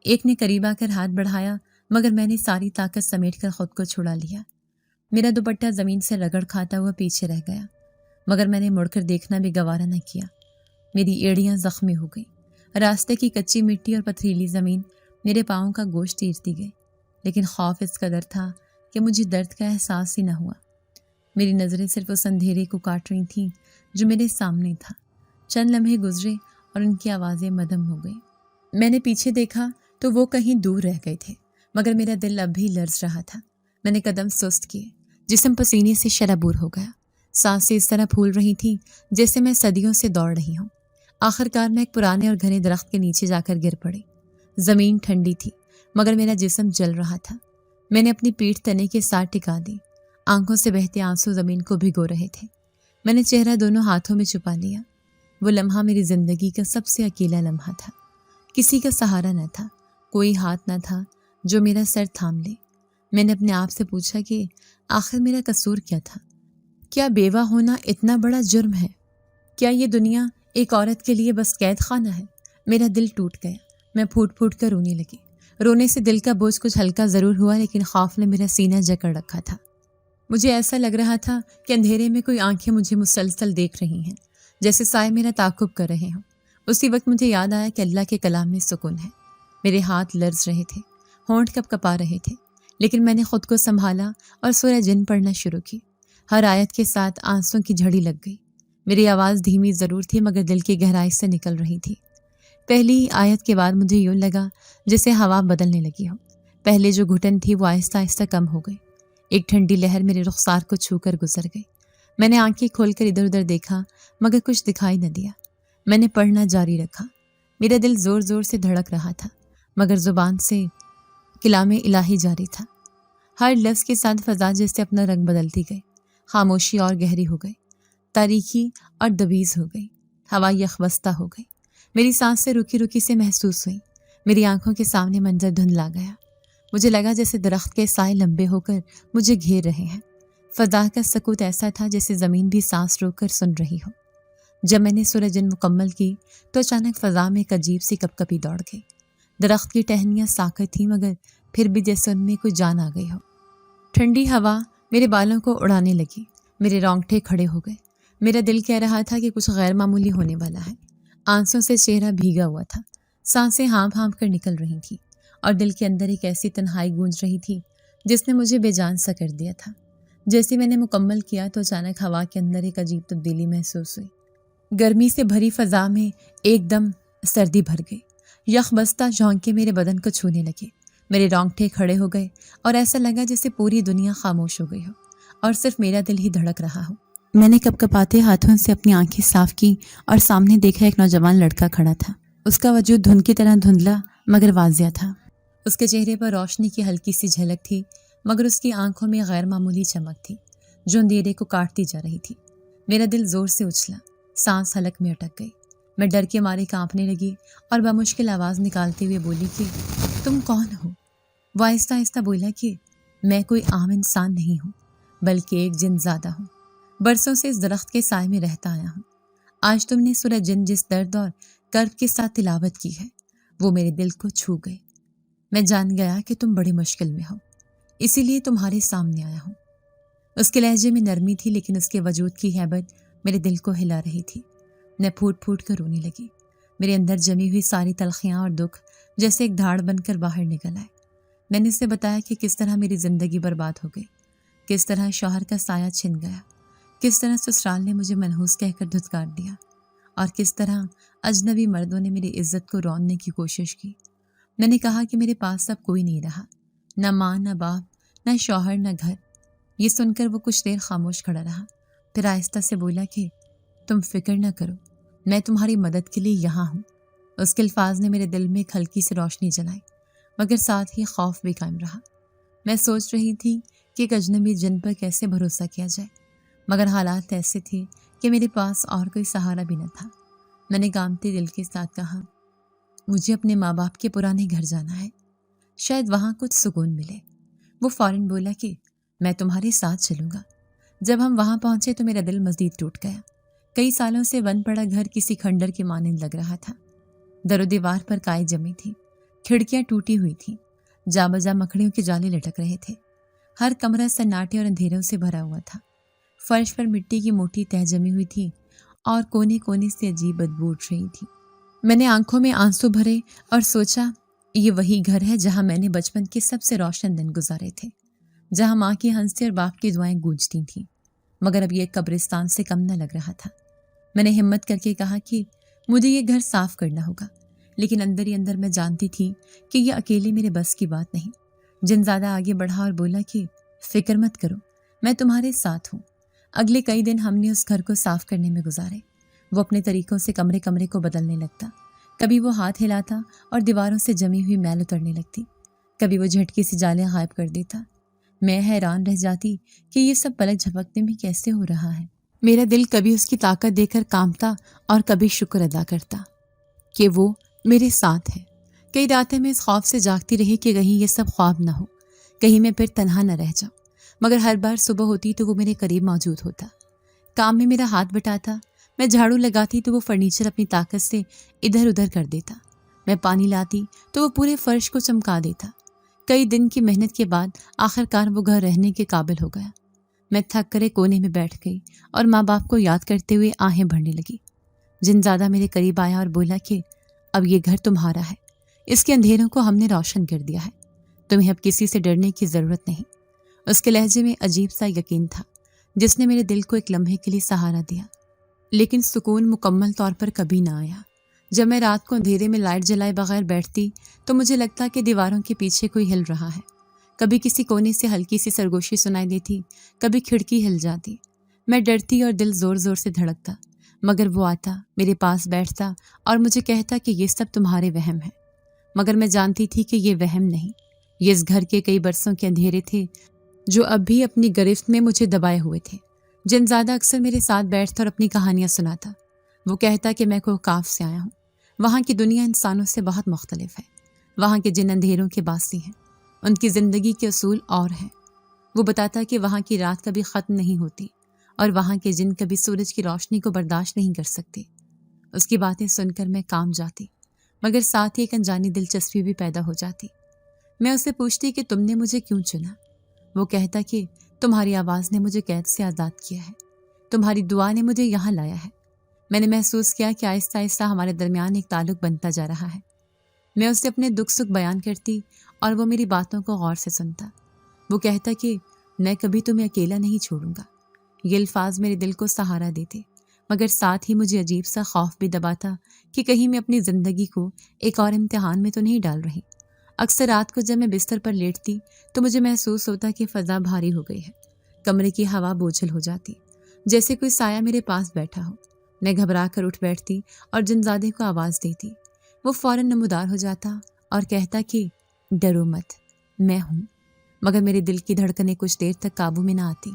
ایک نے قریب آ کر ہاتھ بڑھایا، مگر میں نے ساری طاقت سمیٹ کر خود کو چھڑا لیا۔ میرا دوپٹہ زمین سے رگڑ کھاتا ہوا پیچھے رہ گیا، مگر میں نے مڑ کر دیکھنا بھی گوارا نہ کیا۔ میری ایڑیاں زخمی ہو گئی۔ راستے کی کچی مٹی اور پتھریلی زمین میرے پاؤں کا گوشت چیرتی گئی، لیکن خوف اس قدر تھا کہ مجھے درد کا احساس ہی نہ ہوا۔ میری نظریں صرف اس اندھیرے کو کاٹ رہی تھیں جو میرے سامنے تھا۔ چند لمحے گزرے اور ان کی آوازیں مدھم ہو گئیں۔ میں نے پیچھے دیکھا تو وہ کہیں دور رہ گئے تھے، مگر میرا دل اب بھی لرز رہا تھا۔ میں نے قدم سست کیے، جسم پسینے سے شرابور ہو گیا۔ سانسیں اس طرح پھول رہی تھیں جیسے میں صدیوں سے دوڑ رہی ہوں۔ آخرکار میں ایک پرانے اور گھنے درخت کے نیچے جا کر گر پڑی۔ زمین ٹھنڈی تھی، مگر میرا جسم جل رہا تھا۔ میں نے اپنی پیٹھ تنے کے ساتھ ٹکا دی۔ آنکھوں سے بہتے آنسو زمین کو بھگو رہے تھے۔ میں نے چہرہ دونوں ہاتھوں میں چھپا لیا۔ وہ لمحہ میری زندگی کا سب سے اکیلا لمحہ تھا۔ کسی کا سہارا نہ تھا، کوئی ہاتھ نہ تھا جو میرا سر تھام لے۔ میں نے اپنے آپ سے پوچھا کہ آخر میرا قصور کیا تھا؟ کیا بیوہ ہونا اتنا بڑا جرم ہے؟ کیا یہ دنیا ایک عورت کے لیے بس قید خانہ ہے؟ میرا دل ٹوٹ گیا۔ میں پھوٹ پھوٹ کر رونے لگی۔ رونے سے دل کا بوجھ کچھ ہلکا ضرور ہوا، لیکن خوف نے میرا سینہ جکڑ رکھا تھا۔ مجھے ایسا لگ رہا تھا کہ اندھیرے میں کوئی آنکھیں مجھے مسلسل دیکھ رہی ہیں، جیسے سائے میرا تعاقب کر رہے ہوں۔ اسی وقت مجھے یاد آیا کہ اللہ کے کلام میں سکون ہے۔ میرے ہاتھ لرز رہے تھے، ہونٹ کپ کپا رہے تھے، لیکن میں نے خود کو سنبھالا اور سورہ جن پڑھنا شروع کی۔ ہر آیت کے ساتھ آنسوں کی جھڑی لگ گئی۔ میری آواز دھیمی ضرور تھی، مگر دل کی گہرائی سے نکل رہی تھی۔ پہلی آیت کے بعد مجھے یوں لگا جیسے ہوا بدلنے لگی ہو۔ پہلے جو گھٹن تھی وہ آہستہ آہستہ کم ہو گئی۔ ایک ٹھنڈی لہر میرے رخسار کو چھو کر گزر گئی۔ میں نے آنکھیں کھول کر ادھر ادھر دیکھا، مگر کچھ دکھائی نہ دیا۔ میں نے پڑھنا جاری رکھا۔ میرا دل زور زور سے دھڑک رہا تھا، مگر زبان سے کلام الہی جاری تھا۔ ہر لفظ کے ساتھ فضا جیسے اپنا رنگ بدلتی گئی۔ خاموشی اور گہری ہو گئی، تاریکی اور دبیز ہو گئی، ہوا یخوستہ ہو گئی۔ میری سانسیں رکی رکی سے محسوس ہوئی۔ میری آنکھوں کے سامنے منظر دھندلا گیا۔ مجھے لگا جیسے درخت کے سائے لمبے ہو کر مجھے گھیر رہے ہیں۔ فضا کا سکوت ایسا تھا جیسے زمین بھی سانس روک کر سن رہی ہو۔ جب میں نے سورہ جن مکمل کی تو اچانک فضا میں ایک عجیب سی کپ کپی دوڑ گئی۔ درخت کی ٹہنیاں ساکت تھیں، مگر پھر بھی جیسے ان میں کوئی جان آ گئی ہو۔ ٹھنڈی ہوا میرے بالوں کو اڑانے لگی، میرے رونگٹے کھڑے ہو گئے۔ میرا دل کہہ رہا تھا کہ کچھ غیر معمولی ہونے والا ہے۔ آنسوں سے چہرہ بھیگا ہوا تھا، سانسیں ہانپ ہانپ کر نکل رہی تھیں، اور دل کے اندر ایک ایسی تنہائی گونج رہی تھی جس نے مجھے بے جان سا کر دیا تھا۔ جیسے میں نے مکمل کیا تو اچانک ہوا کے اندر ایک عجیب تبدیلی محسوس ہوئی۔ گرمی سے بھری فضا میں ایک دم سردی بھر گئی۔ یخ بستہ جھونکے میرے بدن کو چھونے لگے۔ میرے رونگٹے کھڑے ہو گئے اور ایسا لگا جیسے پوری دنیا خاموش ہو گئی ہو اور صرف میرا دل ہی دھڑک رہا ہو۔ میں نے کپ کپاتے ہاتھوں سے اپنی آنکھیں صاف کی اور سامنے دیکھا ایک نوجوان لڑکا کھڑا تھا۔ اس کا وجود دھند کی طرح دھندلا مگر واضح تھا۔ اس کے چہرے پر روشنی کی ہلکی سی جھلک تھی، مگر اس کی آنکھوں میں غیر معمولی چمک تھی جو اندھیرے کو کاٹتی جا رہی تھی۔ میرا دل زور سے اچھلا، سانس حلق میں اٹک گئی۔ میں ڈر کے مارے کانپنے لگی اور بمشکل آواز نکالتے ہوئے بولی کہ تم کون ہو؟ وہ آہستہ آہستہ بولا کہ میں کوئی عام انسان نہیں ہوں، بلکہ ایک جن زادہ ہوں۔ برسوں سے اس درخت کے سائے میں رہتا آیا ہوں۔ آج تم نے سورہ جن جس درد اور کرب کے ساتھ تلاوت کی ہے وہ میرے دل کو چھو گئی۔ میں جان گیا کہ تم بڑی مشکل میں ہو، اسی لیے تمہارے سامنے آیا ہوں۔ اس کے لہجے میں نرمی تھی، لیکن اس کے وجود کی ہیبت میرے دل کو ہلا رہی تھی۔ میں پھوٹ پھوٹ کر رونے لگی۔ میرے اندر جمی ہوئی ساری تلخیاں اور دکھ جیسے ایک دھاڑ بن کر باہر نکل آئے۔ میں نے اسے بتایا کہ کس طرح میری زندگی برباد ہو گئی، کس طرح شوہر کا سایہ چھن گیا، کس طرح سسرال نے مجھے منحوس کہہ کر دھتکار دیا، اور کس طرح اجنبی مردوں نے میری عزت کو روننے کی کوشش کی۔ میں نے کہا کہ میرے پاس اب کوئی نہیں رہا، نہ ماں، نہ باپ، نہ شوہر، نہ گھر۔ یہ سن کر وہ کچھ دیر خاموش کھڑا رہا، پھر آہستہ سے بولا کہ تم فکر نہ کرو، میں تمہاری مدد کے لیے یہاں ہوں۔ اس کے الفاظ نے میرے دل میں ایک ہلکی سی روشنی جلائی، مگر ساتھ ہی خوف بھی قائم رہا۔ میں سوچ رہی تھی کہ ایک اجنبی جن پر کیسے بھروسہ کیا جائے۔ مگر حالات ایسے تھے کہ میرے پاس اور کوئی سہارا بھی نہ تھا۔ میں نے کانپتے دل کے ساتھ کہا، مجھے اپنے ماں باپ کے پرانے گھر جانا ہے، شاید وہاں کچھ سکون ملے۔ وہ فوراً بولا کہ میں تمہارے ساتھ چلوں گا۔ جب ہم وہاں پہنچے تو میرا دل مزید ٹوٹ گیا۔ کئی سالوں سے بن پڑا گھر کسی کھنڈر کے مانند لگ رہا تھا۔ در و دیوار پر کائی جمی تھی، کھڑکیاں ٹوٹی ہوئی تھیں، جا بجا مکڑیوں کے جالے لٹک رہے تھے۔ ہر کمرہ سناٹے اور اندھیروں سے بھرا ہوا تھا۔ فرش پر مٹی کی موٹی تہ جمی ہوئی تھی اور کونے کونے سے عجیب بدبو اٹھ رہی تھی۔ میں نے آنکھوں میں آنسو بھرے اور سوچا، یہ وہی گھر ہے جہاں میں نے بچپن کے سب سے روشن دن گزارے تھے، جہاں ماں کی ہنسی اور باپ کی دعائیں گونجتی تھیں، مگر اب یہ قبرستان سے کم نہ لگ رہا تھا۔ میں نے ہمت کر کے کہا کہ مجھے یہ گھر صاف کرنا ہوگا، لیکن اندر ہی اندر میں جانتی تھی کہ یہ اکیلے میرے بس کی بات نہیں۔ جنزادہ آگے بڑھا اور بولا کہ فکر مت کرو، میں تمہارے ساتھ ہوں۔ اگلے کئی دن ہم نے اس گھر کو صاف کرنے میں گزارے۔ وہ اپنے طریقوں سے کمرے کمرے کو بدلنے لگتا، کبھی وہ ہاتھ ہلاتا اور دیواروں سے جمی ہوئی میل اترنے لگتی، کبھی وہ جھٹکے سے جالیاں غائب کر دیتا۔ میں حیران رہ جاتی کہ یہ سب پلک جھپکنے میں کیسے ہو رہا ہے۔ میرا دل کبھی اس کی طاقت دیکھ کر کانپتا اور کبھی شکر ادا کرتا کہ وہ میرے ساتھ ہے۔ کئی راتیں میں اس خوف سے جاگتی رہی کہ کہیں یہ سب خواب نہ ہو، کہیں میں پھر تنہا نہ رہ جاؤں، مگر ہر بار صبح ہوتی تو وہ میرے قریب موجود ہوتا، کام میں میرا ہاتھ بٹاتا۔ میں جھاڑو لگاتی تو وہ فرنیچر اپنی طاقت سے ادھر ادھر کر دیتا، میں پانی لاتی تو وہ پورے فرش کو چمکا دیتا۔ کئی دن کی محنت کے بعد آخر کار وہ گھر رہنے کے قابل ہو گیا۔ میں تھک کرے کونے میں بیٹھ گئی اور ماں باپ کو یاد کرتے ہوئے آہیں بھرنے لگی۔ جنزادہ میرے قریب آیا اور بولا کہ اب یہ گھر تمہارا ہے، اس کے اندھیروں کو ہم نے روشن کر دیا ہے، تمہیں اب کسی سے ڈرنے کی ضرورت نہیں۔ اس کے لہجے میں عجیب سا یقین تھا جس نے میرے دل کو ایک لمحے کے لیے سہارا دیا، لیکن سکون مکمل طور پر کبھی نہ آیا۔ جب میں رات کو اندھیرے میں لائٹ جلائے بغیر بیٹھتی تو مجھے لگتا کہ دیواروں کے پیچھے کوئی ہل رہا ہے، کبھی کسی کونے سے ہلکی سی سرگوشی سنائی دیتی، کبھی کھڑکی ہل جاتی۔ میں ڈرتی اور دل زور زور سے دھڑکتا، مگر وہ آتا، میرے پاس بیٹھتا اور مجھے کہتا کہ یہ سب تمہارے وہم ہے۔ مگر میں جانتی تھی کہ یہ وہم نہیں، یہ اس گھر کے کئی برسوں کے اندھیرے تھے جو اب بھی اپنی گرفت میں مجھے دبائے ہوئے تھے۔ جنزادہ اکثر میرے ساتھ بیٹھتا اور اپنی کہانیاں سناتا۔ وہ کہتا کہ میں کوکاف سے آیا ہوں، وہاں کی دنیا انسانوں سے بہت مختلف ہے، وہاں کے جن اندھیروں کے باسی ہیں ان کی زندگی کے اصول اور ہیں۔ وہ بتاتا کہ وہاں کی رات کبھی ختم نہیں ہوتی اور وہاں کے جن کبھی سورج کی روشنی کو برداشت نہیں کر سکتے۔ اس کی باتیں سن کر میں کام جاتی، مگر ساتھ ہی ایک انجانی دلچسپی بھی پیدا ہو جاتی۔ میں اسے پوچھتی کہ تم نے مجھے کیوں چنا؟ وہ کہتا کہ تمہاری آواز نے مجھے قید سے آزاد کیا ہے، تمہاری دعا نے مجھے یہاں لایا ہے۔ میں نے محسوس کیا کہ آہستہ آہستہ ہمارے درمیان ایک تعلق بنتا جا رہا ہے۔ میں اسے اپنے دکھ سکھ بیان کرتی اور وہ میری باتوں کو غور سے سنتا۔ وہ کہتا کہ میں کبھی تمہیں اکیلا نہیں چھوڑوں گا۔ یہ الفاظ میرے دل کو سہارا دیتے، مگر ساتھ ہی مجھے عجیب سا خوف بھی دباتا کہ کہیں میں اپنی زندگی کو ایک اور امتحان میں تو نہیں ڈال رہی۔ اکثر رات کو جب میں بستر پر لیٹتی تو مجھے محسوس ہوتا کہ فضا بھاری ہو گئی ہے، کمرے کی ہوا بوجھل ہو جاتی، جیسے کوئی سایہ میرے پاس بیٹھا ہو۔ میں گھبرا کر اٹھ بیٹھتی اور جنزادے کو آواز دیتی۔ وہ فوراً نمودار ہو جاتا اور کہتا کہ ڈرو مت، میں ہوں۔ مگر میرے دل کی دھڑکنیں کچھ دیر تک قابو میں نہ آتی۔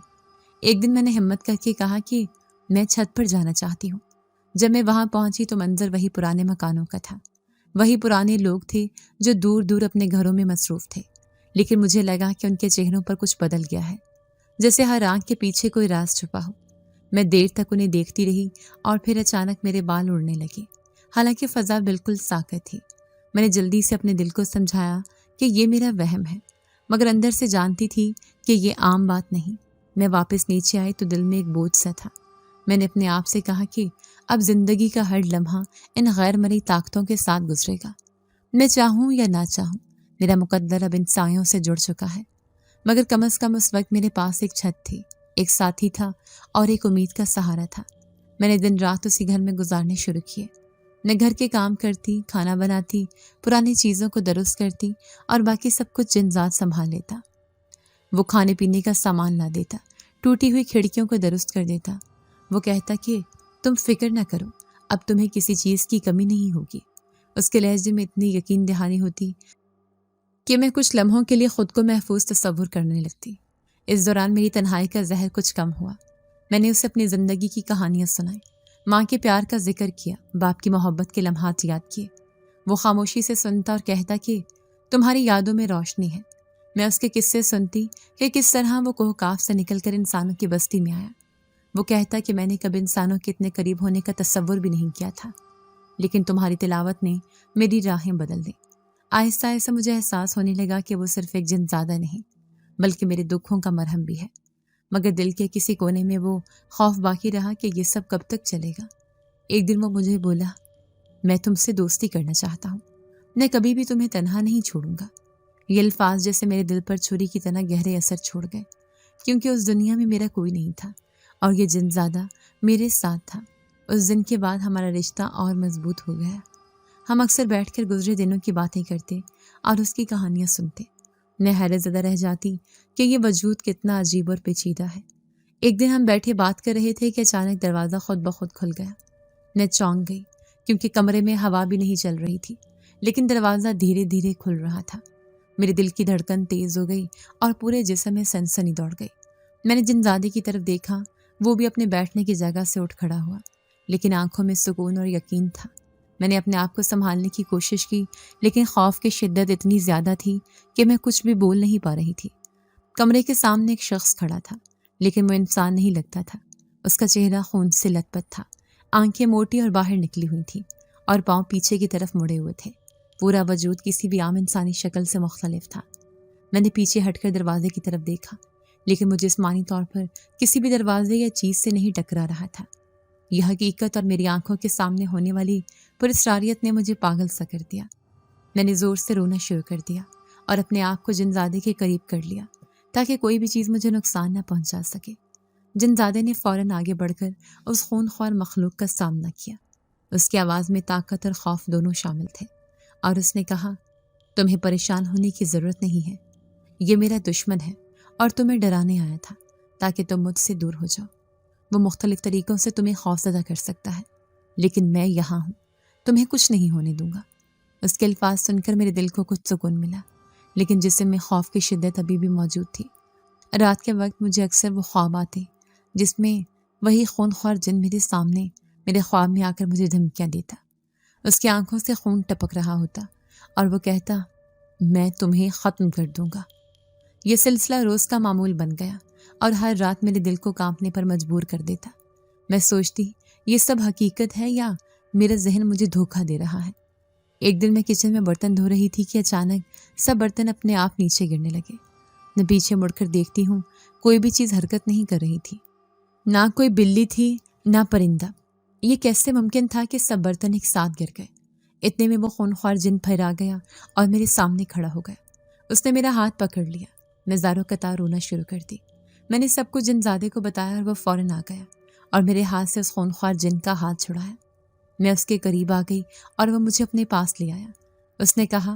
ایک دن میں نے ہمت کر کے کہا کہ میں چھت پر جانا چاہتی ہوں۔ جب میں وہاں پہنچی تو منظر وہی پرانے مکانوں کا تھا، وہی پرانے لوگ تھے جو دور دور اپنے گھروں میں مصروف تھے، لیکن مجھے لگا کہ ان کے چہروں پر کچھ بدل گیا ہے، جیسے ہر آنکھ کے پیچھے کوئی راز چھپا ہو۔ میں دیر تک انہیں دیکھتی رہی اور پھر اچانک میرے بال اڑنے لگے، حالانکہ فضا بالکل ساکت تھی۔ میں نے جلدی سے اپنے دل کو سمجھایا کہ یہ میرا وہم ہے، مگر اندر سے جانتی تھی کہ یہ عام بات نہیں۔ میں واپس نیچے آئی تو دل میں ایک بوجھ سا تھا۔ میں نے اپنے آپ سے کہا کہ اب زندگی کا ہر لمحہ ان غیر مرئی طاقتوں کے ساتھ گزرے گا، میں چاہوں یا نہ چاہوں۔ میرا مقدر اب ان سایوں سے جڑ چکا ہے، مگر کم از کم اس وقت میرے پاس ایک چھت تھی، ایک ساتھی تھا اور ایک امید کا سہارا تھا۔ میں نے دن رات اسی گھر میں گزارنے شروع کیے۔ میں گھر کے کام کرتی، کھانا بناتی، پرانی چیزوں کو درست کرتی اور باقی سب کچھ جنزاد سنبھال لیتا۔ وہ کھانے پینے کا سامان لا دیتا، ٹوٹی ہوئی کھڑکیوں کو درست کر دیتا۔ وہ کہتا کہ تم فکر نہ کرو، اب تمہیں کسی چیز کی کمی نہیں ہوگی۔ اس کے لہجے میں اتنی یقین دہانی ہوتی کہ میں کچھ لمحوں کے لیے خود کو محفوظ تصور کرنے لگتی۔ اس دوران میری تنہائی کا زہر کچھ کم ہوا۔ میں نے اسے اپنی زندگی کی کہانیاں سنائی، ماں کے پیار کا ذکر کیا، باپ کی محبت کے لمحات یاد کیے۔ وہ خاموشی سے سنتا اور کہتا کہ تمہاری یادوں میں روشنی ہے۔ میں اس کے قصے سنتی کہ کس طرح وہ کوہ کاف سے نکل کر انسانوں کی بستی میں آیا۔ وہ کہتا کہ میں نے کبھی انسانوں کے اتنے قریب ہونے کا تصور بھی نہیں کیا تھا، لیکن تمہاری تلاوت نے میری راہیں بدل دی۔ آہستہ آہستہ مجھے احساس ہونے لگا کہ وہ صرف ایک جن زادہ نہیں بلکہ میرے دکھوں کا مرہم بھی ہے، مگر دل کے کسی کونے میں وہ خوف باقی رہا کہ یہ سب کب تک چلے گا۔ ایک دن وہ مجھے بولا، میں تم سے دوستی کرنا چاہتا ہوں، میں کبھی بھی تمہیں تنہا نہیں چھوڑوں گا۔ یہ الفاظ جیسے میرے دل پر چھری کی طرح گہرے اثر چھوڑ گئے، کیونکہ اس دنیا میں میرا کوئی نہیں تھا اور یہ جن زادہ میرے ساتھ تھا۔ اس دن کے بعد ہمارا رشتہ اور مضبوط ہو گیا۔ ہم اکثر بیٹھ کر گزرے دنوں کی باتیں کرتے اور اس کی کہانیاں سنتے۔ میں حیرت زدہ رہ جاتی کہ یہ وجود کتنا عجیب اور پیچیدہ ہے۔ ایک دن ہم بیٹھے بات کر رہے تھے کہ اچانک دروازہ خود بخود کھل گیا۔ میں چونک گئی کیونکہ کمرے میں ہوا بھی نہیں چل رہی تھی، لیکن دروازہ دھیرے دھیرے کھل رہا تھا۔ میرے دل کی دھڑکن تیز ہو گئی اور پورے جسم میں سنسنی دوڑ گئی۔ میں نے جن زادے کی طرف دیکھا، وہ بھی اپنے بیٹھنے کی جگہ سے اٹھ کھڑا ہوا، لیکن آنکھوں میں سکون اور یقین تھا۔ میں نے اپنے آپ کو سنبھالنے کی کوشش کی، لیکن خوف کی شدت اتنی زیادہ تھی کہ میں کچھ بھی بول نہیں پا رہی تھی۔ کمرے کے سامنے ایک شخص کھڑا تھا، لیکن وہ انسان نہیں لگتا تھا۔ اس کا چہرہ خون سے لت پت تھا، آنکھیں موٹی اور باہر نکلی ہوئی تھیں اور پاؤں پیچھے کی طرف مڑے ہوئے تھے۔ پورا وجود کسی بھی عام انسانی شکل سے مختلف تھا۔ میں نے پیچھے ہٹ کر دروازے کی طرف دیکھا، لیکن وہ جسمانی طور پر کسی بھی دروازے یا چیز سے نہیں ٹکرا رہا تھا۔ یہ حقیقت اور میری آنکھوں کے سامنے ہونے والی پراسراریت نے مجھے پاگل سا کر دیا۔ میں نے زور سے رونا شروع کر دیا اور اپنے آپ کو جن زادے کے قریب کر لیا تاکہ کوئی بھی چیز مجھے نقصان نہ پہنچا سکے۔ جن زادے نے فوراً آگے بڑھ کر اس خون خوار مخلوق کا سامنا کیا۔ اس کی آواز میں طاقت اور خوف دونوں شامل تھے، اور اس نے کہا، تمہیں پریشان ہونے کی ضرورت نہیں ہے، یہ میرا دشمن ہے اور تمہیں ڈرانے آیا تھا تاکہ تم مجھ سے دور ہو جاؤ۔ وہ مختلف طریقوں سے تمہیں خوفزدہ کر سکتا ہے، لیکن میں یہاں ہوں، تمہیں کچھ نہیں ہونے دوں گا۔ اس کے الفاظ سن کر میرے دل کو کچھ سکون ملا، لیکن جسم میں خوف کی شدت ابھی بھی موجود تھی۔ رات کے وقت مجھے اکثر وہ خواب آتے جس میں وہی خون خوار جن میرے سامنے میرے خواب میں آ کر مجھے دھمکیاں دیتا۔ اس کی آنکھوں سے خون ٹپک رہا ہوتا اور وہ کہتا، میں تمہیں ختم کر دوں گا۔ یہ سلسلہ روز کا معمول بن گیا اور ہر رات میرے دل کو کانپنے پر مجبور کر دیتا۔ میں سوچتی، یہ سب حقیقت ہے یا میرا ذہن مجھے دھوکہ دے رہا ہے؟ ایک دن میں کچن میں برتن دھو رہی تھی کہ اچانک سب برتن اپنے آپ نیچے گرنے لگے۔ میں پیچھے مڑ کر دیکھتی ہوں، کوئی بھی چیز حرکت نہیں کر رہی تھی، نہ کوئی بلی تھی نہ پرندہ۔ یہ کیسے ممکن تھا کہ سب برتن ایک ساتھ گر گئے؟ اتنے میں وہ خونخوار جن پھیرا گیا اور میرے سامنے کھڑا ہو گیا۔ اس نے میرا ہاتھ پکڑ لیا۔ میں زاروں قطار رونا شروع کر دی۔ میں نے سب کچھ جن زادے کو بتایا اور وہ فوراً آ گیا اور میرے ہاتھ سے اس خونخوار جن کا ہاتھ چھڑایا۔ میں اس کے قریب آ گئی اور وہ مجھے اپنے پاس لے آیا۔ اس نے کہا،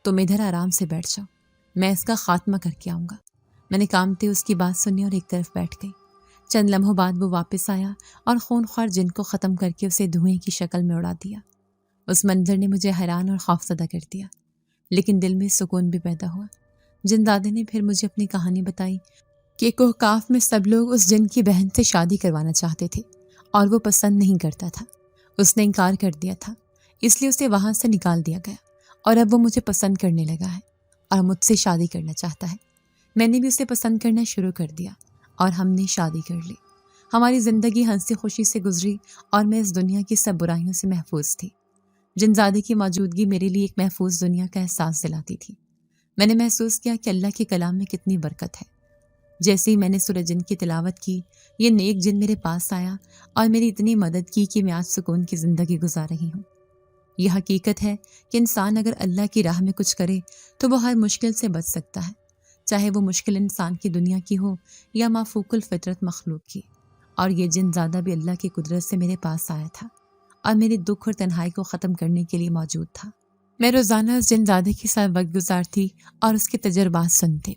تم ادھر آرام سے بیٹھ جاؤ، میں اس کا خاتمہ کر کے آؤں گا۔ میں نے کانپتے اس کی بات سنی اور ایک طرف بیٹھ گئی۔ چند لمحوں بعد وہ واپس آیا اور خونخوار جن کو ختم کر کے اسے دھوئیں کی شکل میں اڑا دیا۔ اس منظر نے مجھے حیران اور خوفزدہ کر دیا، لیکن دل میں سکون بھی پیدا ہوا۔ جن زادے نے پھر مجھے اپنی کہانی بتائی کہ کوہ کاف میں سب لوگ اس جن کی بہن سے شادی کروانا چاہتے تھے اور وہ پسند نہیں کرتا تھا۔ اس نے انکار کر دیا تھا، اس لیے اسے وہاں سے نکال دیا گیا اور اب وہ مجھے پسند کرنے لگا ہے اور مجھ سے شادی کرنا چاہتا ہے۔ میں نے بھی اسے پسند کرنا شروع کر دیا اور ہم نے شادی کر لی۔ ہماری زندگی ہنسی خوشی سے گزری اور میں اس دنیا کی سب برائیوں سے محفوظ تھی۔ جن زادے کی موجودگی میرے لیے ایک محفوظ دنیا کا احساس دلاتی تھی۔ میں نے محسوس کیا کہ اللہ کے کلام میں کتنی برکت ہے۔ جیسے ہی میں نے سورہ جن کی تلاوت کی، یہ نیک جن میرے پاس آیا اور میری اتنی مدد کی کہ میں آج سکون کی زندگی گزار رہی ہوں۔ یہ حقیقت ہے کہ انسان اگر اللہ کی راہ میں کچھ کرے تو وہ ہر مشکل سے بچ سکتا ہے، چاہے وہ مشکل انسان کی دنیا کی ہو یا مافوق الفطرت مخلوق کی۔ اور یہ جن زادہ بھی اللہ کی قدرت سے میرے پاس آیا تھا اور میرے دکھ اور تنہائی کو ختم کرنے کے لیے موجود تھا۔ میں روزانہ اس جن زادے کے ساتھ وقت گزارتی اور اس کے تجربات سنتے۔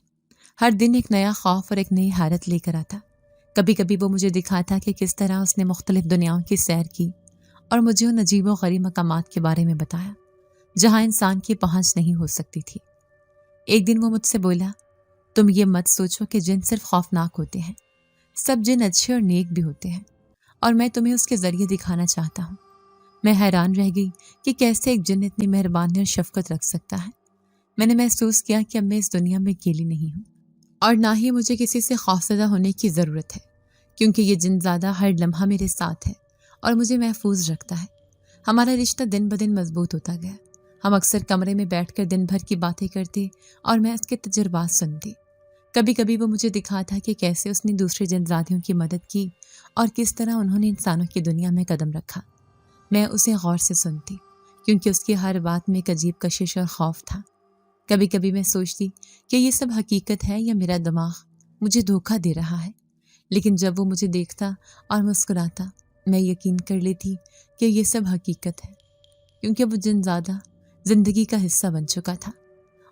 ہر دن ایک نیا خوف اور ایک نئی حیرت لے کر آتا۔ کبھی کبھی وہ مجھے دکھاتا کہ کس طرح اس نے مختلف دنیاؤں کی سیر کی اور مجھے ان عجیب و غریب مقامات کے بارے میں بتایا جہاں انسان کی پہنچ نہیں ہو سکتی تھی۔ ایک دن وہ مجھ سے بولا، تم یہ مت سوچو کہ جن صرف خوفناک ہوتے ہیں، سب جن اچھے اور نیک بھی ہوتے ہیں اور میں تمہیں اس کے ذریعے دکھانا چاہتا ہوں۔ میں حیران رہ گئی کہ کیسے ایک جن اتنی مہربانی اور شفقت رکھ سکتا ہے۔ میں نے محسوس کیا کہ اب میں اس دنیا میں اکیلی نہیں ہوں اور نہ ہی مجھے کسی سے خوفزدہ ہونے کی ضرورت ہے، کیونکہ یہ جن زادہ ہر لمحہ میرے ساتھ ہے اور مجھے محفوظ رکھتا ہے۔ ہمارا رشتہ دن بدن مضبوط ہوتا گیا۔ ہم اکثر کمرے میں بیٹھ کر دن بھر کی باتیں کرتے اور میں اس کے تجربات سنتی۔ کبھی کبھی وہ مجھے دکھاتا کہ کیسے اس نے دوسرے جنزادیوں کی مدد کی اور کس طرح انہوں نے انسانوں کی دنیا میں قدم رکھا۔ میں اسے غور سے سنتی، کیونکہ اس کی ہر بات میں ایک عجیب کشش اور خوف تھا۔ کبھی کبھی میں سوچتی کہ یہ سب حقیقت ہے یا میرا دماغ مجھے دھوکہ دے رہا ہے، لیکن جب وہ مجھے دیکھتا اور مسکراتا میں یقین کر لیتی کہ یہ سب حقیقت ہے، کیونکہ وہ جن زیادہ زندگی کا حصہ بن چکا تھا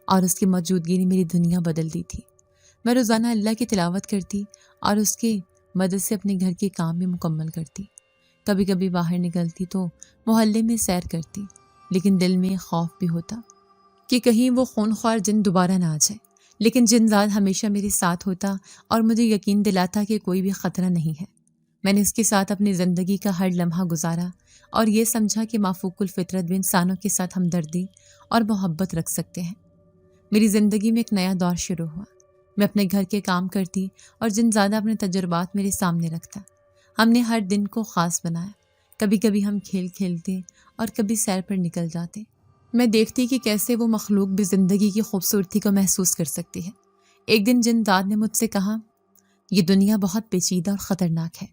اور اس کی موجودگی نے میری دنیا بدل دی تھی۔ میں روزانہ اللہ کی تلاوت کرتی اور اس کی مدد سے اپنے گھر کے کام بھی مکمل کرتی۔ کبھی کبھی باہر نکلتی تو محلے میں سیر کرتی، لیکن دل میں خوف بھی ہوتا کہ کہیں وہ خونخوار جن دوبارہ نہ آ جائے۔ لیکن جنزاد ہمیشہ میرے ساتھ ہوتا اور مجھے یقین دلاتا کہ کوئی بھی خطرہ نہیں ہے۔ میں نے اس کے ساتھ اپنی زندگی کا ہر لمحہ گزارا اور یہ سمجھا کہ مافوق الفطرت بھی انسانوں کے ساتھ ہمدردی اور محبت رکھ سکتے ہیں۔ میری زندگی میں ایک نیا دور شروع ہوا۔ میں اپنے گھر کے کام کرتی اور جنزادہ اپنے تجربات میرے سامنے رکھتا۔ ہم نے ہر دن کو خاص بنایا۔ کبھی کبھی ہم کھیل کھیلتے اور کبھی سیر پر نکل جاتے۔ میں دیکھتی کہ کیسے وہ مخلوق بھی زندگی کی خوبصورتی کو محسوس کر سکتی ہے۔ ایک دن جنزاد نے مجھ سے کہا، یہ دنیا بہت پیچیدہ اور خطرناک ہے،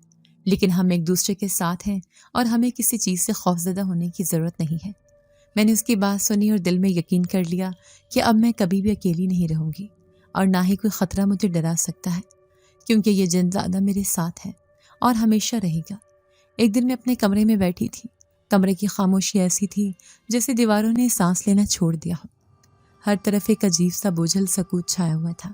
لیکن ہم ایک دوسرے کے ساتھ ہیں اور ہمیں کسی چیز سے خوفزدہ ہونے کی ضرورت نہیں ہے۔ میں نے اس کی بات سنی اور دل میں یقین کر لیا کہ اب میں کبھی بھی اکیلی نہیں رہوں گی اور نہ ہی کوئی خطرہ مجھے ڈرا سکتا ہے، کیونکہ یہ جنزادہ میرے ساتھ ہے اور ہمیشہ رہے گا۔ ایک دن میں اپنے کمرے میں بیٹھی تھی۔ کمرے کی خاموشی ایسی تھی جیسے دیواروں نے سانس لینا چھوڑ دیا ہو۔ ہر طرف ایک عجیب سا بوجھل سکوت چھایا ہوا تھا۔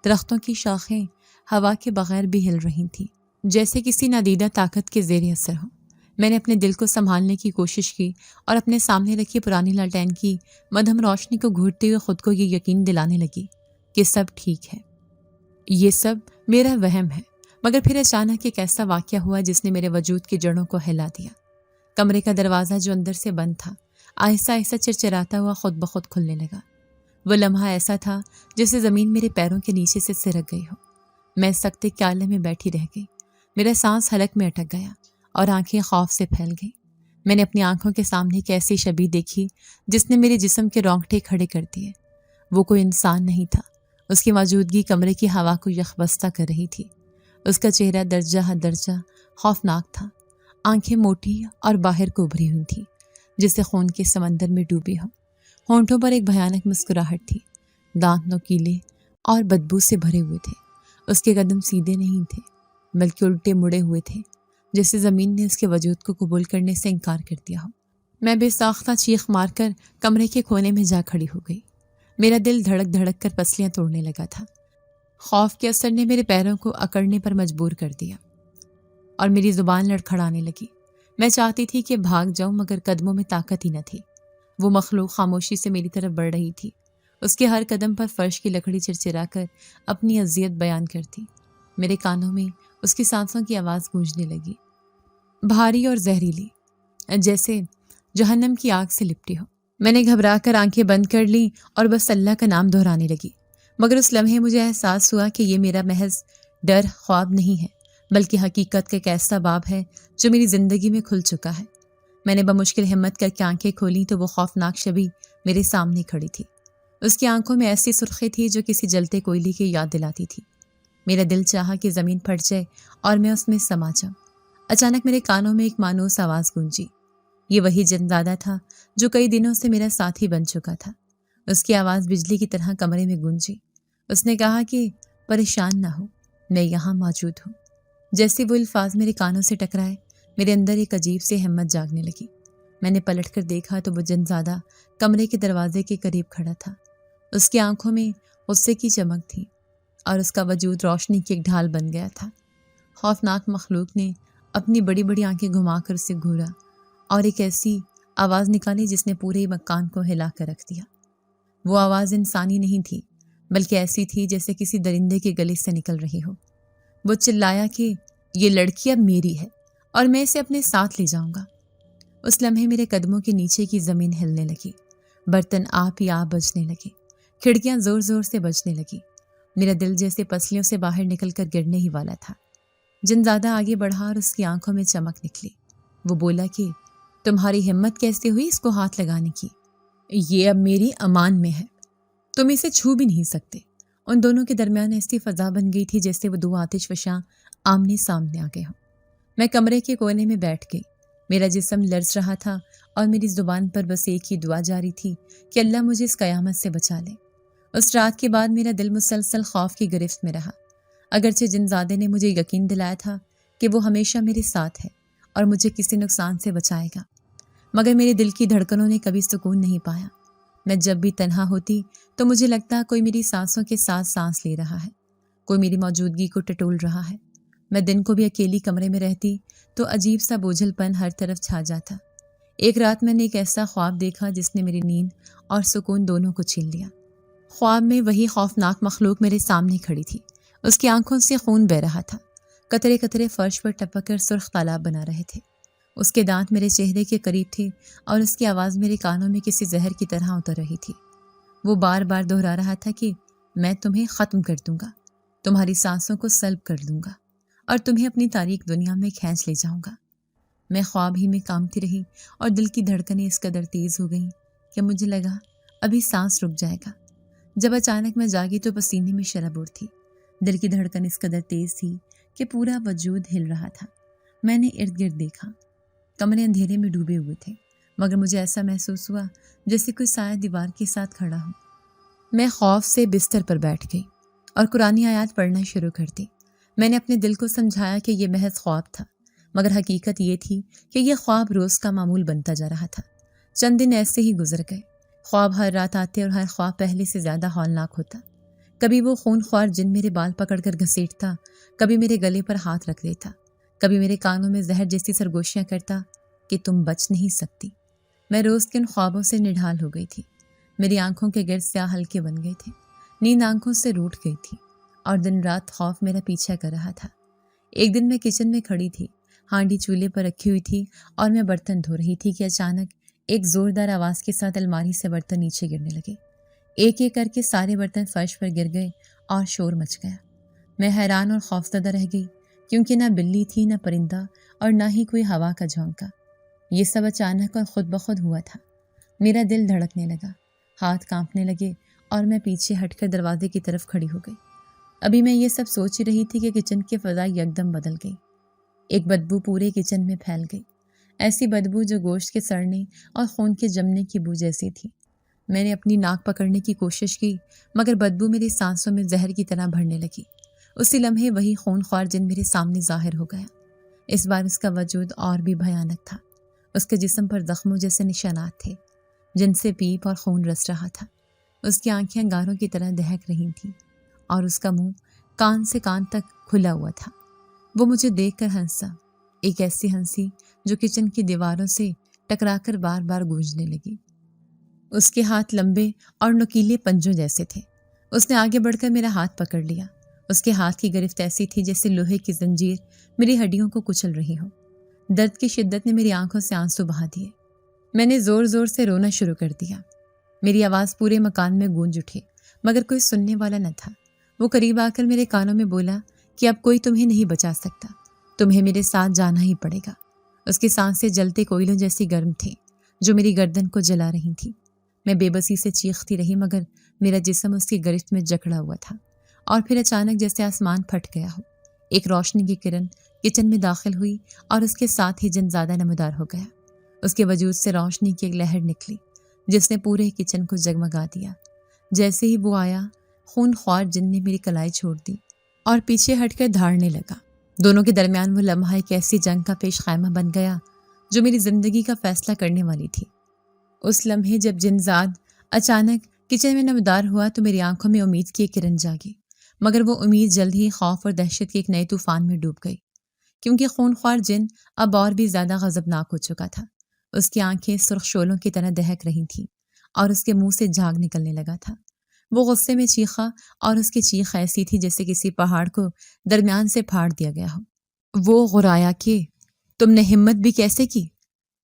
درختوں کی شاخیں ہوا کے بغیر بھی ہل رہی تھیں، جیسے کسی نادیدہ طاقت کے زیر اثر ہو۔ میں نے اپنے دل کو سنبھالنے کی کوشش کی اور اپنے سامنے رکھی پرانی لالٹین کی مدھم روشنی کو گھورتے ہوئے خود کو یہ یقین دلانے لگی کہ سب ٹھیک ہے، یہ سب میرا وہم ہے۔ مگر پھر اچانک ایک ایسا واقعہ ہوا جس نے میرے وجود کی جڑوں کو ہلا دیا۔ کمرے کا دروازہ جو اندر سے بند تھا آہستہ آہستہ چرچراتا ہوا خود بخود کھلنے لگا۔ وہ لمحہ ایسا تھا جیسے زمین میرے پیروں کے نیچے سے سرک گئی ہو۔ میں سکتے کے عالم میں بیٹھی رہ گئی۔ میرا سانس حلق میں اٹک گیا اور آنکھیں خوف سے پھیل گئیں۔ میں نے اپنی آنکھوں کے سامنے ایک ایسی شبیہ دیکھی جس نے میرے جسم کے رونگٹے کھڑے کر دیے۔ وہ کوئی انسان نہیں تھا۔ اس کی موجودگی کمرے کی ہوا کو یخبستہ کر رہی تھی۔ اس کا چہرہ درجہ درجہ خوفناک تھا۔ آنکھیں موٹی اور باہر کو ابھری ہوئی تھیں جسے خون کے سمندر میں ڈوبی ہو۔ ہونٹوں پر ایک بھیانک مسکراہٹ تھی۔ دانت نوکیلے اور بدبو سے بھرے ہوئے تھے۔ اس کے قدم سیدھے نہیں تھے بلکہ الٹے مڑے ہوئے تھے، جیسے زمین نے اس کے وجود کو قبول کرنے سے انکار کر دیا ہو۔ میں بے ساختہ چیخ مار کر کمرے کے کونے میں جا کھڑی ہو گئی۔ میرا دل دھڑک دھڑک کر پسلیاں توڑنے لگا تھا۔ خوف کے اثر نے میرے پیروں کو اکڑنے پر مجبور کر دیا اور میری زبان لڑکھڑانے لگی۔ میں چاہتی تھی کہ بھاگ جاؤں مگر قدموں میں طاقت ہی نہ تھی۔ وہ مخلوق خاموشی سے میری طرف بڑھ رہی تھی۔ اس کے ہر قدم پر فرش کی لکڑی چرچرا کر اپنی اذیت بیان کرتی۔ میرے کانوں میں اس کی سانسوں کی آواز گونجنے لگی، بھاری اور زہریلی، جیسے جہنم کی آگ سے لپٹی ہو۔ میں نے گھبرا کر آنکھیں بند کر لیں اور بس اللہ کا نام دہرانے لگی۔ مگر اس لمحے مجھے احساس ہوا کہ یہ میرا محض ڈر خواب نہیں ہے، بلکہ حقیقت کا ایک ایسا باب ہے جو میری زندگی میں کھل چکا ہے۔ میں نے بمشکل ہمت کر کے آنکھیں کھولیں تو وہ خوفناک شبیہ میرے سامنے کھڑی تھی۔ اس کی آنکھوں میں ایسی سرخی تھی جو کسی جلتے کوئلے کی یاد دلاتی تھی۔ میرا دل چاہا کہ زمین پھٹ جائے اور میں اس میں سما جاؤں۔ اچانک میرے کانوں میں ایک مانوس آواز گونجی۔ یہ وہی جنزادہ تھا جو کئی دنوں سے میرا ساتھی بن چکا تھا۔ اس کی آواز بجلی کی طرح کمرے میں گونجی۔ اس نے کہا کہ پریشان نہ ہو، میں یہاں موجود ہوں۔ جیسے وہ الفاظ میرے کانوں سے ٹکرائے میرے اندر ایک عجیب سی ہمت جاگنے لگی۔ میں نے پلٹ کر دیکھا تو وہ جنزادہ کمرے کے دروازے کے قریب کھڑا تھا۔ اس کی آنکھوں میں غصے کی چمک تھی اور اس کا وجود روشنی کی ایک ڈھال بن گیا تھا۔ خوفناک مخلوق نے اپنی بڑی بڑی آنکھیں گھما کر اسے گھورا اور ایک ایسی آواز نکالی جس نے پورے مکان کو ہلا کر رکھ دیا۔ وہ آواز انسانی نہیں تھی بلکہ ایسی تھی جیسے کسی درندے کے گلے سے نکل رہی ہو۔ وہ چلایا کہ یہ لڑکی اب میری ہے اور میں اسے اپنے ساتھ لے جاؤں گا۔ اس لمحے میرے قدموں کے نیچے کی زمین ہلنے لگی، برتن آپ ہی آپ بجنے لگے، کھڑکیاں زور زور سے بجنے لگی۔ میرا دل جیسے پسلیوں سے باہر نکل کر گرنے ہی والا تھا۔ جنزادہ آگے بڑھا اور اس کی آنکھوں میں چمک نکلی۔ وہ بولا کہ تمہاری ہمت کیسے ہوئی اس کو ہاتھ لگانے کی؟ یہ اب میری امان میں ہے، تم اسے چھو بھی نہیں سکتے۔ ان دونوں کے درمیان ایسی فضا بن گئی تھی جیسے وہ دو آتش فشاں آمنے سامنے آ گئے ہوں۔ میں کمرے کے کونے میں بیٹھ گئی، میرا جسم لرز رہا تھا اور میری زبان پر بس ایک ہی دعا جاری تھی کہ اللہ مجھے اس قیامت سے بچا لے۔ اس رات کے بعد میرا دل مسلسل خوف کی گرفت میں رہا، اگرچہ جنزادے نے مجھے یقین دلایا تھا کہ وہ ہمیشہ میرے ساتھ ہے اور مجھے کسی نقصان سے بچائے گا، مگر میرے دل کی دھڑکنوں نے کبھی سکون نہیں پایا۔ میں جب بھی تنہا ہوتی تو مجھے لگتا کوئی میری سانسوں کے ساتھ سانس لے رہا ہے، کوئی میری موجودگی کو ٹٹول رہا ہے۔ میں دن کو بھی اکیلی کمرے میں رہتی تو عجیب سا بوجھل پن ہر طرف چھا جاتا۔ ایک رات میں نے ایک ایسا خواب دیکھا جس نے میری نیند اور سکون دونوں کو چھین لیا۔ خواب میں وہی خوفناک مخلوق میرے سامنے کھڑی تھی، اس کی آنکھوں سے خون بہہ رہا تھا، قطرے قطرے فرش پر ٹپک کر سرخ تالاب بنا رہے تھے۔ اس کے دانت میرے چہرے کے قریب تھے اور اس کی آواز میرے کانوں میں کسی زہر کی طرح اتر رہی تھی۔ وہ بار بار دہرا رہا تھا کہ میں تمہیں ختم کر دوں گا، تمہاری سانسوں کو سلب کر دوں گا اور تمہیں اپنی تاریک دنیا میں کھینچ لے جاؤں گا۔ میں خواب ہی میں کامتی رہی اور دل کی دھڑکنیں اس قدر تیز ہو گئیں کہ مجھے لگا ابھی سانس رک جائے گا۔ جب اچانک میں جاگی تو پسینے میں شرابور تھی، دل کی دھڑکن اس قدر تیز تھی کہ پورا وجود ہل رہا تھا۔ میں نے ارد گرد دیکھا، کمرے اندھیرے میں ڈوبے ہوئے تھے، مگر مجھے ایسا محسوس ہوا جیسے کوئی سایہ دیوار کے ساتھ کھڑا ہو۔ میں خوف سے بستر پر بیٹھ گئی اور قرآنی آیات پڑھنا شروع کر دی۔ میں نے اپنے دل کو سمجھایا کہ یہ محض خواب تھا، مگر حقیقت یہ تھی کہ یہ خواب روز کا معمول بنتا جا رہا تھا۔ چند دن ایسے ہی گزر گئے، خواب ہر رات آتے اور ہر خواب پہلے سے زیادہ ہولناک ہوتا۔ کبھی وہ خون خوار جن میرے بال پکڑ کر گھسیٹتا، کبھی میرے گلے پر ہاتھ رکھ دیتا، کبھی میرے کانوں میں زہر جیسی سرگوشیاں کرتا کہ تم بچ نہیں سکتی۔ میں روز کے ان خوابوں سے نڈھال ہو گئی تھی، میری آنکھوں کے گرد سیاہ ہلکے بن گئے تھے، نیند آنکھوں سے روٹھ گئی تھی اور دن رات خوف میرا پیچھا کر رہا تھا۔ ایک دن میں کچن میں کھڑی تھی، ہانڈی چولہے پر رکھی ہوئی تھی اور میں برتن دھو رہی تھی کہ اچانک ایک زوردار آواز کے ساتھ الماری سے برتن نیچے گرنے لگے۔ ایک ایک کر کے سارے برتن فرش پر گر گئے اور شور مچ گیا۔ میں حیران اور خوفزدہ رہ گئی، کیونکہ نہ بلی تھی، نہ پرندہ اور نہ ہی کوئی ہوا کا جھونکا۔ یہ سب اچانک اور خود بخود ہوا تھا۔ میرا دل دھڑکنے لگا، ہاتھ کانپنے لگے اور میں پیچھے ہٹ کر دروازے کی طرف کھڑی ہو گئی۔ ابھی میں یہ سب سوچ ہی رہی تھی کہ کچن کی فضا یکدم بدل گئی۔ ایک بدبو پورے کچن میں پھیل گئی، ایسی بدبو جو گوشت کے سڑنے اور خون کے جمنے کی بو جیسی تھی۔ میں نے اپنی ناک پکڑنے کی کوشش کی، مگر بدبو میری سانسوں میں زہر کی طرح بھرنے لگی۔ اسی لمحے وہی خون خوار جن میرے سامنے ظاہر ہو گیا۔ اس بار اس کا وجود اور بھی بھیانک تھا۔ اس کے جسم پر زخموں جیسے نشانات تھے جن سے پیپ اور خون رس رہا تھا۔ اس کی آنکھیں انگاروں کی طرح دہک رہی تھیں اور اس کا منہ کان سے کان تک کھلا ہوا تھا۔ وہ مجھے دیکھ کر ہنسا، ایک ایسی ہنسی جو کچن کی دیواروں سے ٹکرا کر بار بار گونجنے لگی۔ اس کے ہاتھ لمبے اور نوکیلے پنجوں جیسے تھے۔ اس نے آگے بڑھ کر میرا ہاتھ پکڑ لیا۔ اس کے ہاتھ کی گرفت ایسی تھی جیسے لوہے کی زنجیر میری ہڈیوں کو کچل رہی ہو۔ درد کی شدت نے میری آنکھوں سے آنسو بہا دیے۔ میں نے زور زور سے رونا شروع کر دیا۔ میری آواز پورے مکان میں گونج اٹھی، مگر کوئی سننے والا نہ تھا۔ وہ قریب آ کر میرے کانوں میں بولا کہ اب کوئی تمہیں نہیں بچا سکتا، تمہیں میرے ساتھ جانا ہی پڑے گا۔ اس کی سانسیں جلتے کوئلوں جیسی گرم تھیں جو میری گردن کو جلا رہی تھیں۔ میں بے بسی سے چیختی رہی، مگر میرا جسم اس کی گرفت میں جکڑا ہوا تھا۔ اور پھر اچانک جیسے آسمان پھٹ گیا ہو، ایک روشنی کی کرن کچن میں داخل ہوئی اور اس کے ساتھ ہی جنزادہ نمودار ہو گیا۔ اس کے وجود سے روشنی کی ایک لہر نکلی جس نے پورے کچن کو جگمگا دیا۔ جیسے ہی وہ آیا، خون خوار جن نے میری کلائی چھوڑ دی اور پیچھے ہٹ کر دھاڑنے لگا۔ دونوں کے درمیان وہ لمحہ ایک ایسی جنگ کا پیش خیمہ بن گیا جو میری زندگی کا فیصلہ کرنے والی تھی۔ اس لمحے جب جنزاد اچانک کچن میں نمودار ہوا تو میری آنکھوں میں امید کی ایک کرن جاگی، مگر وہ امید جلد ہی خوف اور دہشت کے ایک نئے طوفان میں ڈوب گئی، کیونکہ خون خوار جن اب اور بھی زیادہ غضبناک ہو چکا تھا۔ اس کی آنکھیں سرخ شعلوں کی طرح دہک رہی تھیں اور اس کے منہ سے جھاگ نکلنے لگا تھا۔ وہ غصے میں چیخا اور اس کی چیخ ایسی تھی جیسے کسی پہاڑ کو درمیان سے پھاڑ دیا گیا ہو۔ وہ غرایا کہ تم نے ہمت بھی کیسے کی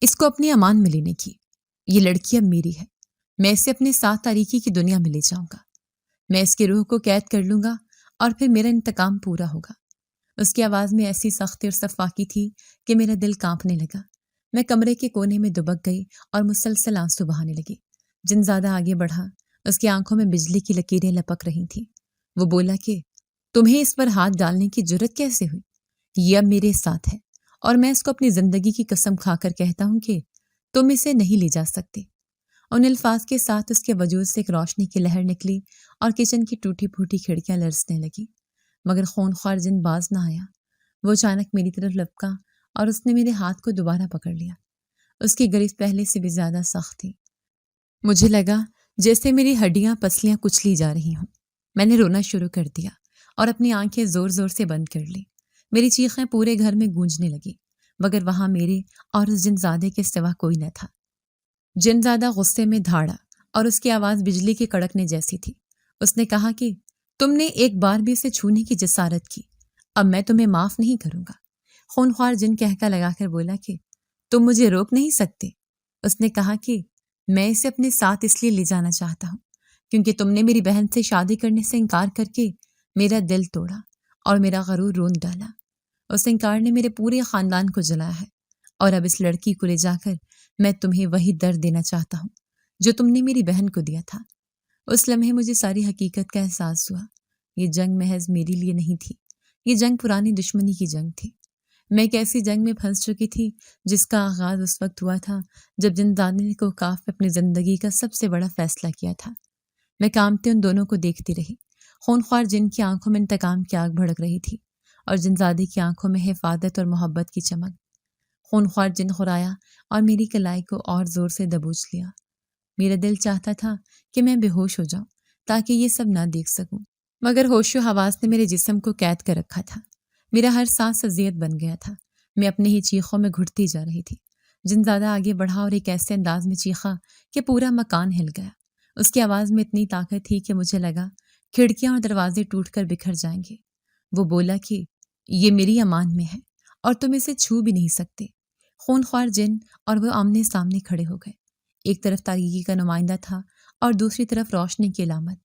اس کو اپنی امان میں لینے کی؟ یہ لڑکی اب میری ہے، میں اسے اپنے ساتھ تاریکی کی دنیا میں لے جاؤں گا، میں اس کی روح کو قید کر لوں گا اور پھر میرا انتقام پورا ہوگا۔ اس کی آواز میں ایسی سختی اور صفاقی تھی کہ میرا دل کانپنے لگا۔ میں کمرے کے کونے میں دبک گئی اور مسلسل آنسو بہانے لگی۔ جنزادہ آگے بڑھا، اس کی آنکھوں میں بجلی کی لکیریں لپک رہی تھیں۔ وہ بولا کہ تمہیں اس پر ہاتھ ڈالنے کی جرت کیسے ہوئی؟ یہ اب میرے ساتھ ہے اور میں اس کو اپنی زندگی کی قسم کھا کر کہتا ہوں کہ تم اسے نہیں لے جا سکتے۔ ان الفاظ کے ساتھ اس کے وجود سے ایک روشنی کی لہر نکلی اور کچن کی ٹوٹی پھوٹی کھڑکیاں لرزنے لگی، مگر خونخوار جن باز نہ آیا۔ وہ اچانک میری طرف لپکا اور اس نے میرے ہاتھ کو دوبارہ پکڑ لیا۔ اس کی گرفت پہلے سے بھی زیادہ سخت تھی۔ مجھے لگا جیسے میری ہڈیاں پسلیاں کچلی جا رہی ہوں۔ میں نے رونا شروع کر دیا اور اپنی آنکھیں زور زور سے بند کر لی۔ میری چیخیں پورے گھر میں گونجنے لگی، مگر وہاں میرے اور اس جنزادے کے سوا کوئی نہ تھا۔ جنزادہ غصے میں دھاڑا اور اس کی آواز بجلی کے کڑکنے جیسی تھی۔ اس نے کہا کہ تم نے ایک بار بھی اسے چھونے کی جسارت کی، اب میں تمہیں معاف نہیں کروں گا۔ خونخوار جن کہکا لگا کر بولا کہ تم مجھے روک نہیں سکتے۔ اس نے کہا کہ میں اسے اپنے ساتھ اس لیے لے جانا چاہتا ہوں کیونکہ تم نے میری بہن سے شادی کرنے سے انکار کر کے میرا دل توڑا اور میرا غرور روند ڈالا۔ اس انکار نے میرے پورے خاندان کو جلایا ہے اور اب اس لڑکی کو لے جا کر میں تمہیں وہی درد دینا چاہتا ہوں جو تم نے میری بہن کو دیا تھا۔ اس لمحے مجھے ساری حقیقت کا احساس ہوا۔ یہ جنگ محض میری لیے نہیں تھی، یہ جنگ پرانی دشمنی کی جنگ تھی۔ میں ایک ایسی جنگ میں پھنس چکی تھی جس کا آغاز اس وقت ہوا تھا جب جنزادے نے کوکاف میں اپنی زندگی کا سب سے بڑا فیصلہ کیا تھا۔ میں کانپتے ان دونوں کو دیکھتی رہی۔ خونخوار جن کی آنکھوں میں انتقام کی آگ بھڑک رہی تھی اور جنزادے کی آنکھوں میں حفاظت اور محبت کی چمک۔ خونخوار جن خرایا اور میری کلائی کو اور زور سے دبوچ لیا۔ میرا دل چاہتا تھا کہ میں بے ہوش ہو جاؤں تاکہ یہ سب نہ دیکھ سکوں، مگر ہوش و حواس نے میرے جسم کو قید کر رکھا تھا۔ میرا ہر سانس اذیت بن گیا تھا۔ میں اپنے ہی چیخوں میں گھٹتی جا رہی تھی۔ جنزادہ آگے بڑھا اور ایک ایسے انداز میں چیخا کہ پورا مکان ہل گیا۔ اس کی آواز میں اتنی طاقت تھی کہ مجھے لگا کھڑکیاں اور دروازے ٹوٹ کر بکھر جائیں گے۔ وہ بولا کہ یہ میری امان میں ہے اور تم اسے چھو بھی نہیں سکتے۔ خونخوار جن اور وہ آمنے سامنے کھڑے ہو گئے۔ ایک طرف تاریکی کا نمائندہ تھا اور دوسری طرف روشنی کی علامت۔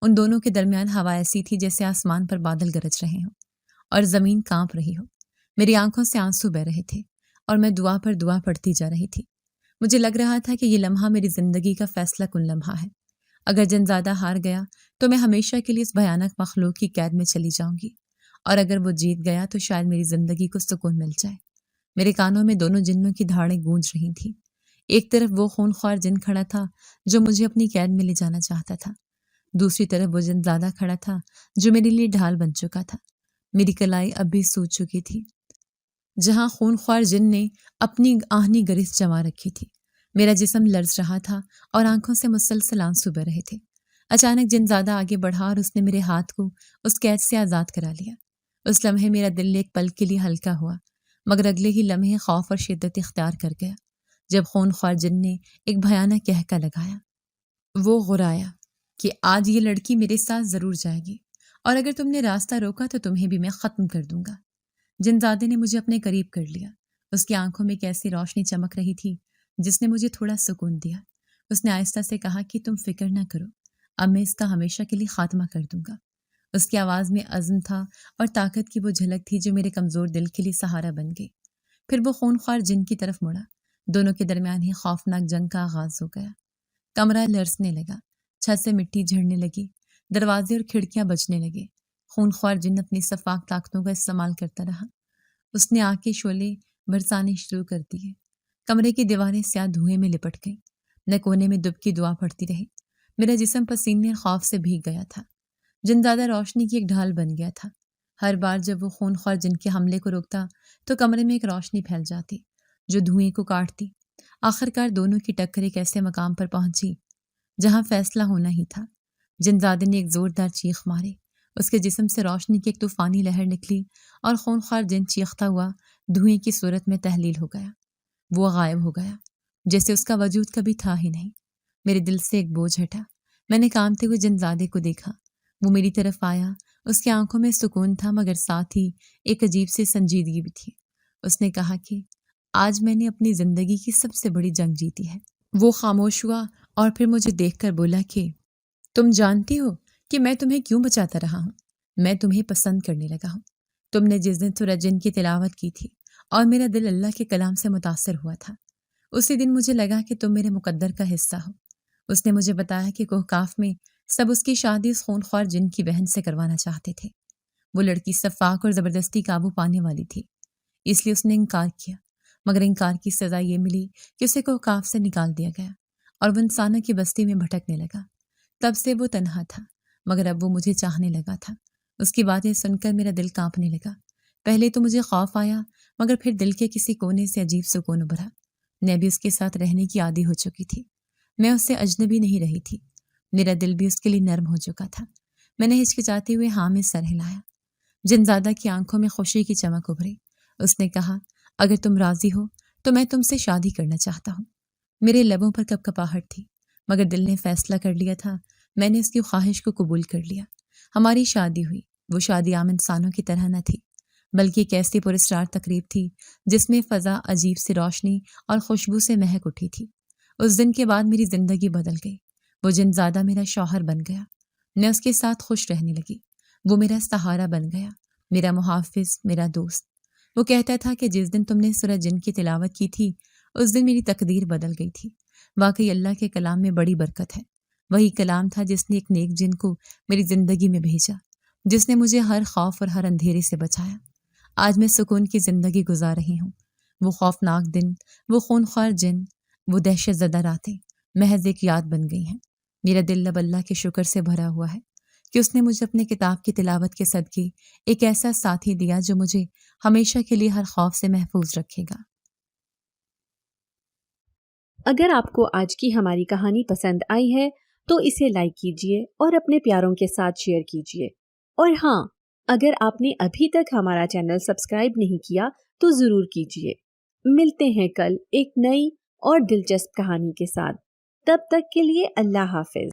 ان دونوں کے درمیان ہوا ایسی تھی جیسے آسمان پر بادل گرج رہے ہوں اور زمین کانپ رہی ہو۔ میری آنکھوں سے آنسو بہ رہے تھے اور میں دعا پر دعا پڑھتی جا رہی تھی۔ مجھے لگ رہا تھا کہ یہ لمحہ میری زندگی کا فیصلہ کن لمحہ ہے۔ اگر جنزادہ ہار گیا تو میں ہمیشہ کے لیے اس بھیانک مخلوق کی قید میں چلی جاؤں گی، اور اگر وہ جیت گیا تو شاید میری زندگی کو سکون مل جائے۔ میرے کانوں میں دونوں جنوں کی دھاڑیں گونج رہی تھیں۔ ایک طرف وہ خونخوار جن کھڑا تھا جو مجھے اپنی قید میں لے جانا چاہتا تھا، دوسری طرف وہ جنزادہ کھڑا تھا جو میرے لیے ڈھال بن چکا تھا۔ میری کلائی اب بھی سوج چکی تھی جہاں خونخوار جن نے اپنی آہنی گرفت جما رکھی تھی۔ میرا جسم لرز رہا تھا اور آنکھوں سے مسلسل آنسو بہ رہے تھے۔ اچانک جنزادہ آگے بڑھا اور اس نے میرے ہاتھ کو اس قید سے آزاد کرا لیا۔ اس لمحے میرا دل ایک پل کے لیے ہلکا ہوا، مگر اگلے ہی لمحے خوف اور شدت اختیار کر گیا جب خونخوار جن نے ایک بھیانک کہکا لگایا۔ وہ غرایا کہ آج یہ لڑکی میرے ساتھ ضرور جائے گی اور اگر تم نے راستہ روکا تو تمہیں بھی میں ختم کر دوں گا۔ جنزادے نے مجھے اپنے قریب کر لیا۔ اس کی آنکھوں میں ایک ایسی روشنی چمک رہی تھی جس نے مجھے تھوڑا سکون دیا۔ اس نے آہستہ سے کہا کہ تم فکر نہ کرو، اب میں اس کا ہمیشہ کے لیے خاتمہ کر دوں گا۔ اس کی آواز میں عزم تھا اور طاقت کی وہ جھلک تھی جو میرے کمزور دل کے لیے سہارا بن گئی۔ پھر وہ خونخوار جن کی طرف مڑا۔ دونوں کے درمیان ہی خوفناک جنگ کا آغاز ہو گیا۔ کمرہ لرزنے لگا، چھت سے مٹی جھڑنے لگی، دروازے اور کھڑکیاں بجنے لگے۔ خونخوار جن اپنی سفاک طاقتوں کا استعمال کرتا رہا۔ اس نے آگ کے شعلے برسانے شروع کر دیے۔ کمرے کی دیواریں سیاہ دھوئیں میں لپٹ گئیں۔ میں کونے میں دب کی دعا پڑھتی رہی۔ میرا جسم پسینے اور خوف سے بھیگ گیا تھا۔ جنزادہ روشنی کی ایک ڈھال بن گیا تھا۔ ہر بار جب وہ خونخوار جن کے حملے کو روکتا تو کمرے میں ایک روشنی پھیل جاتی جو دھوئیں کو کاٹتی۔ آخرکار دونوں کی ٹکر ایک ایسے مقام پر پہنچی جہاں فیصلہ ہونا ہی تھا۔ جنزادے نے ایک زوردار چیخ ماری، اس کے جسم سے روشنی کی ایک طوفانی لہر نکلی اور خونخوار جن چیختا ہوا دھوئیں کی صورت میں تحلیل ہو گیا۔ وہ غائب ہو گیا جیسے اس کا وجود کبھی تھا ہی نہیں۔ میرے دل سے ایک بوجھ ہٹا۔ میں نے کانپتے ہوئے جنزادے کو دیکھا۔ وہ میری طرف آیا، اس کی آنکھوں میں سکون تھا مگر ساتھ ہی ایک عجیب سی سنجیدگی بھی تھی۔ اس نے کہا کہ آج میں نے اپنی زندگی کی سب سے بڑی جنگ جیتی ہے۔ وہ خاموش ہوا اور پھر مجھے دیکھ کر بولا کہ تم جانتی ہو کہ میں تمہیں کیوں بچاتا رہا ہوں؟ میں تمہیں پسند کرنے لگا ہوں۔ تم نے جس دن سورہ جن کی تلاوت کی تھی اور میرا دل اللہ کے کلام سے متاثر ہوا تھا، اسی دن مجھے لگا کہ تم میرے مقدر کا حصہ ہو۔ اس نے مجھے بتایا کہ کوہکاف میں سب اس کی شادی اس خونخوار جن کی بہن سے کروانا چاہتے تھے۔ وہ لڑکی شفاق اور زبردستی قابو پانے والی تھی، اس لیے اس نے انکار کیا، مگر انکار کی سزا یہ ملی کہ اسے کوہکاف سے نکال دیا گیا اور وہ انسانوں کی بستی میں بھٹکنے لگا۔ تب سے وہ تنہا تھا مگر اب وہ مجھے چاہنے لگا تھا۔ اس کی باتیں سن کر میرا دل کانپنے لگا۔ پہلے تو مجھے خوف آیا مگر پھر دل کے کسی کونے سے عجیب سکون ابھرا۔ میں بھی اس کے ساتھ رہنے کی عادی ہو چکی تھی، میں اس سے اجنبی نہیں رہی تھی، میرا دل بھی اس کے لیے نرم ہو چکا تھا۔ میں نے ہچکچاتے ہوئے ہاں میں سر ہلایا۔ جنزادہ کی آنکھوں میں خوشی کی چمک ابھری۔ اس نے کہا اگر تم راضی ہو تو میں تم سے شادی کرنا چاہتا ہوں۔ میرے لبوں پر کپکپاہٹ تھی مگر دل نے فیصلہ کر لیا تھا۔ میں نے اس کی خواہش کو قبول کر لیا۔ ہماری شادی ہوئی۔ وہ شادی عام انسانوں کی طرح نہ تھی بلکہ ایک ایسی پراسرار تقریب تھی جس میں فضا عجیب سی روشنی اور خوشبو سے مہک اٹھی تھی۔ اس دن کے بعد میری زندگی بدل گئی۔ وہ جنزادہ میرا شوہر بن گیا۔ میں اس کے ساتھ خوش رہنے لگی۔ وہ میرا سہارا بن گیا، میرا محافظ، میرا دوست۔ وہ کہتا تھا کہ جس دن تم نے سورہ جن کی تلاوت کی تھی اس دن میری تقدیر بدل گئی تھی۔ واقعی اللہ کے کلام میں بڑی برکت ہے۔ وہی کلام تھا جس نے ایک نیک جن کو میری زندگی میں بھیجا، جس نے مجھے ہر خوف اور ہر اندھیرے سے بچایا۔ آج میں سکون کی زندگی گزار رہی ہوں۔ وہ خوفناک دن، وہ خونخوار جن، وہ دہشت زدہ راتیں محض ایک یاد بن گئی ہیں۔ میرا دل اب اللہ کے شکر سے بھرا ہوا ہے کہ اس نے مجھے اپنے کتاب کی تلاوت کے صدقے ایک ایسا ساتھی دیا جو مجھے ہمیشہ کے لیے ہر خوف سے محفوظ رکھے گا۔ اگر آپ کو آج کی ہماری کہانی پسند آئی ہے تو اسے لائک کیجیے اور اپنے پیاروں کے ساتھ شیئر کیجیے، اور ہاں، اگر آپ نے ابھی تک ہمارا چینل سبسکرائب نہیں کیا تو ضرور کیجیے۔ ملتے ہیں کل ایک نئی اور دلچسپ کہانی کے ساتھ، تب تک کے لیے اللہ حافظ۔